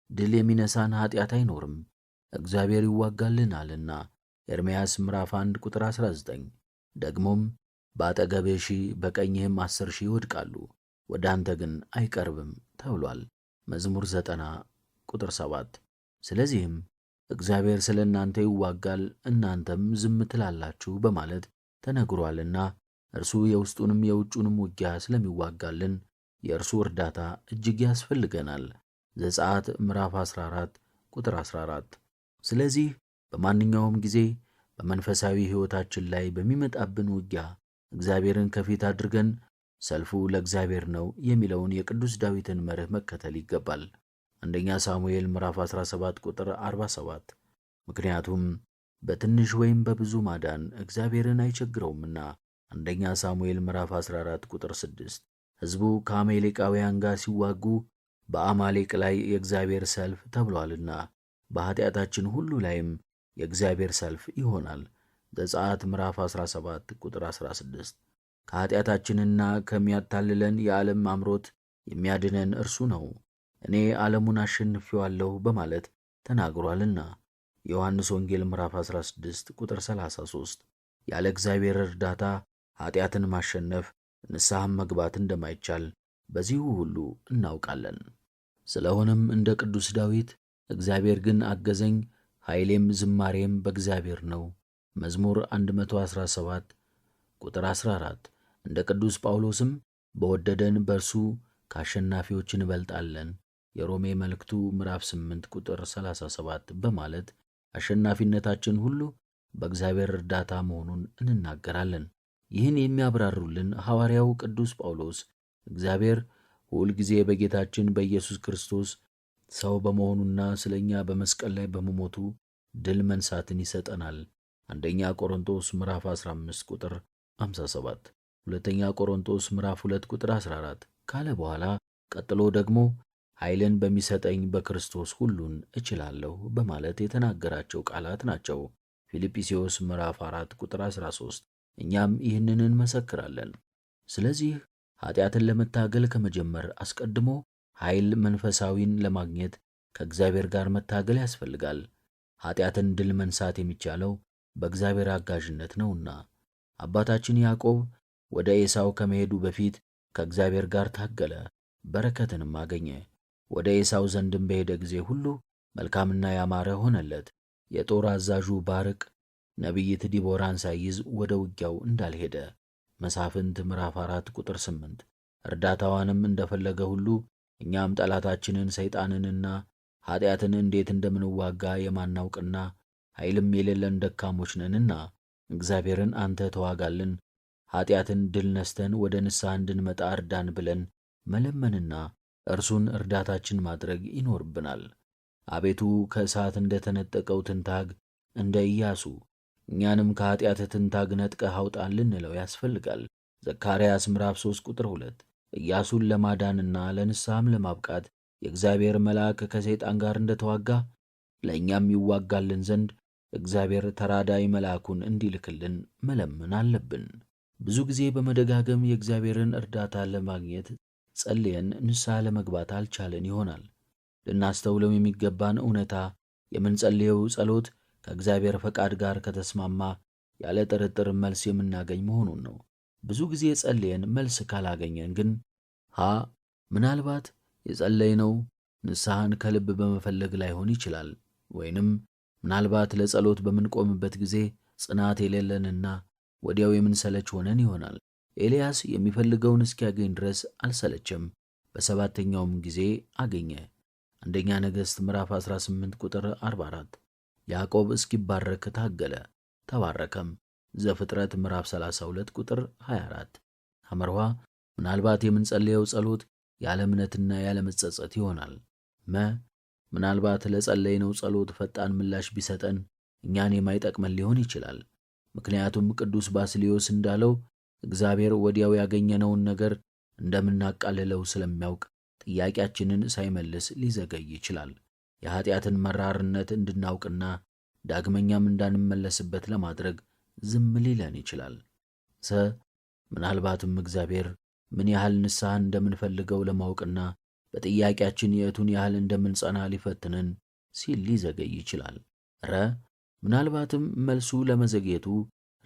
S1: ድል የሚነሳን ኃጢአት አይኖርም፣ እግዚአብሔር ይዋጋልናልና። ኤርምያስ ምዕራፍ 1 ቁጥር 19። ደግሞም በአጠገብህ 1000 በቀኝህም 10,000 ይወድቃሉ፣ ወደ አንተ ግን አይቀርብም ተብሏል። መዝሙር 90 ቁጥር 7። ስለዚህም እግዚአብሔር ስለ እናንተ ይዋጋል፣ እናንተም ዝም ትላላችሁ በማለት ተነግሯልና እርሱ የውስጡንም የውጩንም ውጊያ ስለሚዋጋልን የእርሱ እርዳታ እጅግ ያስፈልገናል። ዘጸአት ምዕራፍ 14 ቁጥር 14። ስለዚህ በማንኛውም ጊዜ በመንፈሳዊ ሕይወታችን ላይ በሚመጣብን ውጊያ እግዚአብሔርን ከፊት አድርገን ሰልፉ ለእግዚአብሔር ነው የሚለውን የቅዱስ ዳዊትን መርህ መከተል ይገባል። አንደኛ ሳሙኤል ምዕራፍ 17 ቁጥር 47። ምክንያቱም በትንሽ ወይም በብዙ ማዳን እግዚአብሔርን አይቸግረውምና። አንደኛ ሳሙኤል ምዕራፍ 14 ቁጥር 6። ሕዝቡ ከአማሌቃውያን ጋር ሲዋጉ በአማሌቅ ላይ የእግዚአብሔር ሰልፍ ተብሏልና በኃጢአታችን ሁሉ ላይም የእግዚአብሔር ሰልፍ ይሆናል። ዘጸአት ምዕራፍ 17 ቁጥር 16። ከኃጢአታችንና ከሚያታልለን የዓለም አምሮት የሚያድነን እርሱ ነው። እኔ ዓለሙን አሸንፌዋለሁ በማለት ተናግሯልና። ዮሐንስ ወንጌል ምዕራፍ 16 ቁጥር 33። ያለ እግዚአብሔር እርዳታ ኃጢአትን ማሸነፍ ንስሐም መግባት እንደማይቻል በዚሁ ሁሉ እናውቃለን። ስለሆነም እንደ ቅዱስ ዳዊት እግዚአብሔር ግን አገዘኝ፣ ኃይሌም ዝማሬም በእግዚአብሔር ነው መዝሙር 117 ቁጥር 14። እንደ ቅዱስ ጳውሎስም በወደደን በእርሱ ከአሸናፊዎች እንበልጣለን የሮሜ መልእክቱ ምዕራፍ 8 ቁጥር 37 በማለት አሸናፊነታችን ሁሉ በእግዚአብሔር እርዳታ መሆኑን እንናገራለን። ይህን የሚያብራሩልን ሐዋርያው ቅዱስ ጳውሎስ እግዚአብሔር ሁል ጊዜ በጌታችን በኢየሱስ ክርስቶስ ሰው በመሆኑና ስለ እኛ በመስቀል ላይ በመሞቱ ድል መንሳትን ይሰጠናል። አንደኛ ቆሮንቶስ ምዕራፍ 15 ቁጥር 57 ሁለተኛ ቆሮንቶስ ምዕራፍ 2 ቁጥር 14 ካለ በኋላ ቀጥሎ ደግሞ ኃይልን በሚሰጠኝ በክርስቶስ ሁሉን እችላለሁ በማለት የተናገራቸው ቃላት ናቸው። ፊልጵስዩስ ምዕራፍ 4 ቁጥር 13። እኛም ይህንን እንመሰክራለን። ስለዚህ ኃጢአትን ለመታገል ከመጀመር አስቀድሞ ኃይል መንፈሳዊን ለማግኘት ከእግዚአብሔር ጋር መታገል ያስፈልጋል። ኃጢአትን ድል መንሳት የሚቻለው በእግዚአብሔር አጋዥነት ነውና። አባታችን ያዕቆብ ወደ ኤሳው ከመሄዱ በፊት ከእግዚአብሔር ጋር ታገለ፣ በረከትንም አገኘ። ወደ ኤሳው ዘንድም በሄደ ጊዜ ሁሉ መልካምና ያማረ ሆነለት። የጦር አዛዡ ባርቅ ነቢይት ዲቦራን ሳይይዝ ወደ ውጊያው እንዳልሄደ መሳፍንት ምዕራፍ 4 ቁጥር 8። እርዳታዋንም እንደፈለገ ሁሉ እኛም ጠላታችንን ሰይጣንንና ኃጢአትን እንዴት እንደምንዋጋ የማናውቅና ኃይልም የሌለን ደካሞች ነንና እግዚአብሔርን አንተ ተዋጋልን፣ ኃጢአትን ድል ነስተን ወደ ንስሐ እንድንመጣ እርዳን ብለን መለመንና እርሱን እርዳታችን ማድረግ ይኖርብናል። አቤቱ ከእሳት እንደ ተነጠቀው ትንታግ እንደ ኢያሱ እኛንም ከኃጢአት ትንታግ ነጥቀህ አውጣን ልንለው ያስፈልጋል። ዘካርያስ ምዕራፍ 3 ቁጥር 2። ኢያሱን ለማዳንና ለንስሐም ለማብቃት የእግዚአብሔር መልአክ ከሰይጣን ጋር እንደተዋጋ ለእኛም ይዋጋልን ዘንድ እግዚአብሔር ተራዳይ መልአኩን እንዲልክልን መለመን አለብን። ብዙ ጊዜ በመደጋገም የእግዚአብሔርን እርዳታ ለማግኘት ጸልየን ንስሐ ለመግባት አልቻለን ይሆናል። ልናስተውለው የሚገባን እውነታ የምንጸልየው ጸሎት ከእግዚአብሔር ፈቃድ ጋር ከተስማማ ያለ ጥርጥር መልስ የምናገኝ መሆኑን ነው። ብዙ ጊዜ ጸልየን መልስ ካላገኘን ግን ምናልባት የጸለይነው ንስሐን ከልብ በመፈለግ ላይሆን ይችላል፣ ወይንም ምናልባት ለጸሎት በምንቆምበት ጊዜ ጽናት የሌለንና ወዲያው የምንሰለች ሆነን ይሆናል። ኤልያስ የሚፈልገውን እስኪያገኝ ድረስ አልሰለቸም፣ በሰባተኛውም ጊዜ አገኘ። አንደኛ ነገሥት ምዕራፍ 18 ቁጥር 44። ያዕቆብ እስኪባረክ ታገለ፣ ተባረከም። ዘፍጥረት ምዕራፍ 32 ቁጥር 24። ሐመርኋ ምናልባት የምንጸልየው ጸሎት ያለ እምነትና ያለ መጸጸት ይሆናል። ምናልባት ለጸለይነው ጸሎት ፈጣን ምላሽ ቢሰጠን እኛን የማይጠቅመን ሊሆን ይችላል። ምክንያቱም ቅዱስ ባስልዮስ እንዳለው እግዚአብሔር ወዲያው ያገኘነውን ነገር እንደምናቃልለው ስለሚያውቅ ጥያቄያችንን ሳይመልስ ሊዘገይ ይችላል። የኃጢአትን መራርነት እንድናውቅና ዳግመኛም እንዳንመለስበት ለማድረግ ዝም ሊለን ይችላል። ምናልባትም እግዚአብሔር ምን ያህል ንስሐ እንደምንፈልገው ለማወቅና በጥያቄያችን የቱን ያህል እንደምንጸና ሊፈትነን ሲል ሊዘገይ ይችላል። ምናልባትም መልሱ ለመዘግየቱ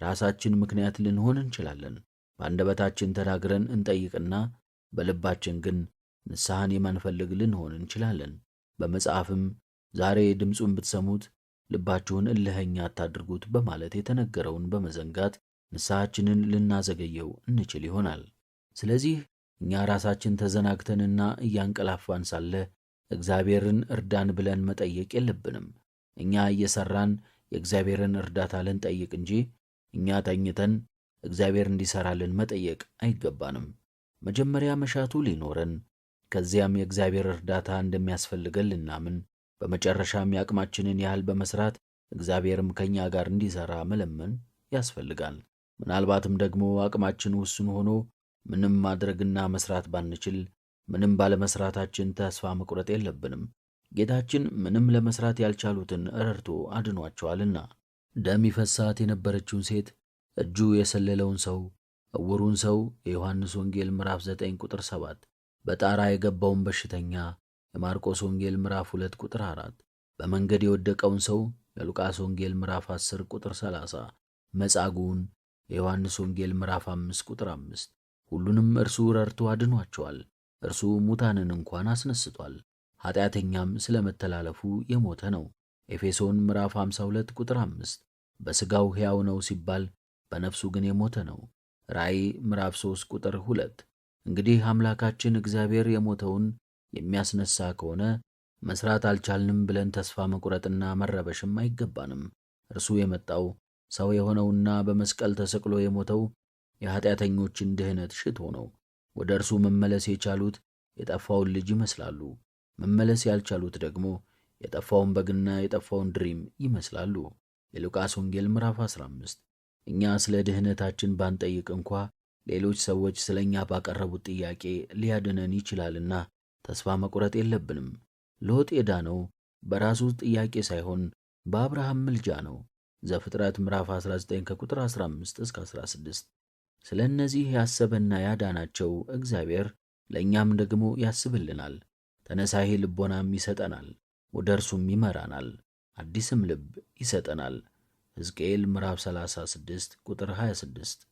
S1: ራሳችን ምክንያት ልንሆን እንችላለን። በአንደበታችን ተናግረን እንጠይቅና በልባችን ግን ንስሐን የማንፈልግ ልንሆን እንችላለን። በመጽሐፍም ዛሬ ድምፁን ብትሰሙት ልባችሁን እልኸኛ አታድርጉት በማለት የተነገረውን በመዘንጋት ንስሐችንን ልናዘገየው እንችል ይሆናል። ስለዚህ እኛ ራሳችን ተዘናግተንና እያንቀላፋን ሳለ እግዚአብሔርን እርዳን ብለን መጠየቅ የለብንም። እኛ እየሠራን የእግዚአብሔርን እርዳታ ልንጠይቅ እንጂ እኛ ተኝተን እግዚአብሔር እንዲሠራልን መጠየቅ አይገባንም። መጀመሪያ መሻቱ ሊኖረን፣ ከዚያም የእግዚአብሔር እርዳታ እንደሚያስፈልገን ልናምን፣ በመጨረሻም የአቅማችንን ያህል በመሥራት እግዚአብሔርም ከእኛ ጋር እንዲሠራ መለመን ያስፈልጋል። ምናልባትም ደግሞ አቅማችን ውስን ሆኖ ምንም ማድረግና መሥራት ባንችል ምንም ባለመሥራታችን ተስፋ መቁረጥ የለብንም። ጌታችን ምንም ለመሥራት ያልቻሉትን ረድቶ አድኗቸዋልና። ደም ይፈሳት የነበረችውን ሴት፣ እጁ የሰለለውን ሰው፣ ዕውሩን ሰው የዮሐንስ ወንጌል ምዕራፍ 9 ቁጥር 7፣ በጣራ የገባውን በሽተኛ የማርቆስ ወንጌል ምዕራፍ 2 ቁጥር 4፣ በመንገድ የወደቀውን ሰው የሉቃስ ወንጌል ምዕራፍ 10 ቁጥር 30፣ መጻጉዕን የዮሐንስ ወንጌል ምዕራፍ 5 ቁጥር 5፣ ሁሉንም እርሱ ረድቶ አድኗቸዋል። እርሱ ሙታንን እንኳን አስነስቷል። ኃጢአተኛም ስለ መተላለፉ የሞተ ነው። ኤፌሶን ምዕራፍ 52 ቁጥር 5። በሥጋው ሕያው ነው ሲባል በነፍሱ ግን የሞተ ነው። ራእይ ምዕራፍ 3 ቁጥር 2። እንግዲህ አምላካችን እግዚአብሔር የሞተውን የሚያስነሳ ከሆነ መሥራት አልቻልንም ብለን ተስፋ መቁረጥና መረበሽም አይገባንም። እርሱ የመጣው ሰው የሆነውና በመስቀል ተሰቅሎ የሞተው የኃጢአተኞችን ድህነት ሽቶ ነው። ወደ እርሱ መመለስ የቻሉት የጠፋውን ልጅ ይመስላሉ። መመለስ ያልቻሉት ደግሞ የጠፋውን በግና የጠፋውን ድሪም ይመስላሉ። የሉቃስ ወንጌል ምዕራፍ 15። እኛ ስለ ድህነታችን ባንጠይቅ እንኳ ሌሎች ሰዎች ስለ እኛ ባቀረቡት ጥያቄ ሊያድነን ይችላልና ተስፋ መቁረጥ የለብንም። ሎጥ የዳነው በራሱ ጥያቄ ሳይሆን በአብርሃም ምልጃ ነው። ዘፍጥረት ምዕራፍ 19 ከቁጥር 15 እስከ 16። ስለ እነዚህ ያሰበና ያዳናቸው እግዚአብሔር ለእኛም ደግሞ ያስብልናል። ተነሳሂ ልቦናም ይሰጠናል፣ ወደ እርሱም ይመራናል፣ አዲስም ልብ ይሰጠናል። ሕዝቅኤል ምዕራፍ 36 ቁጥር 26።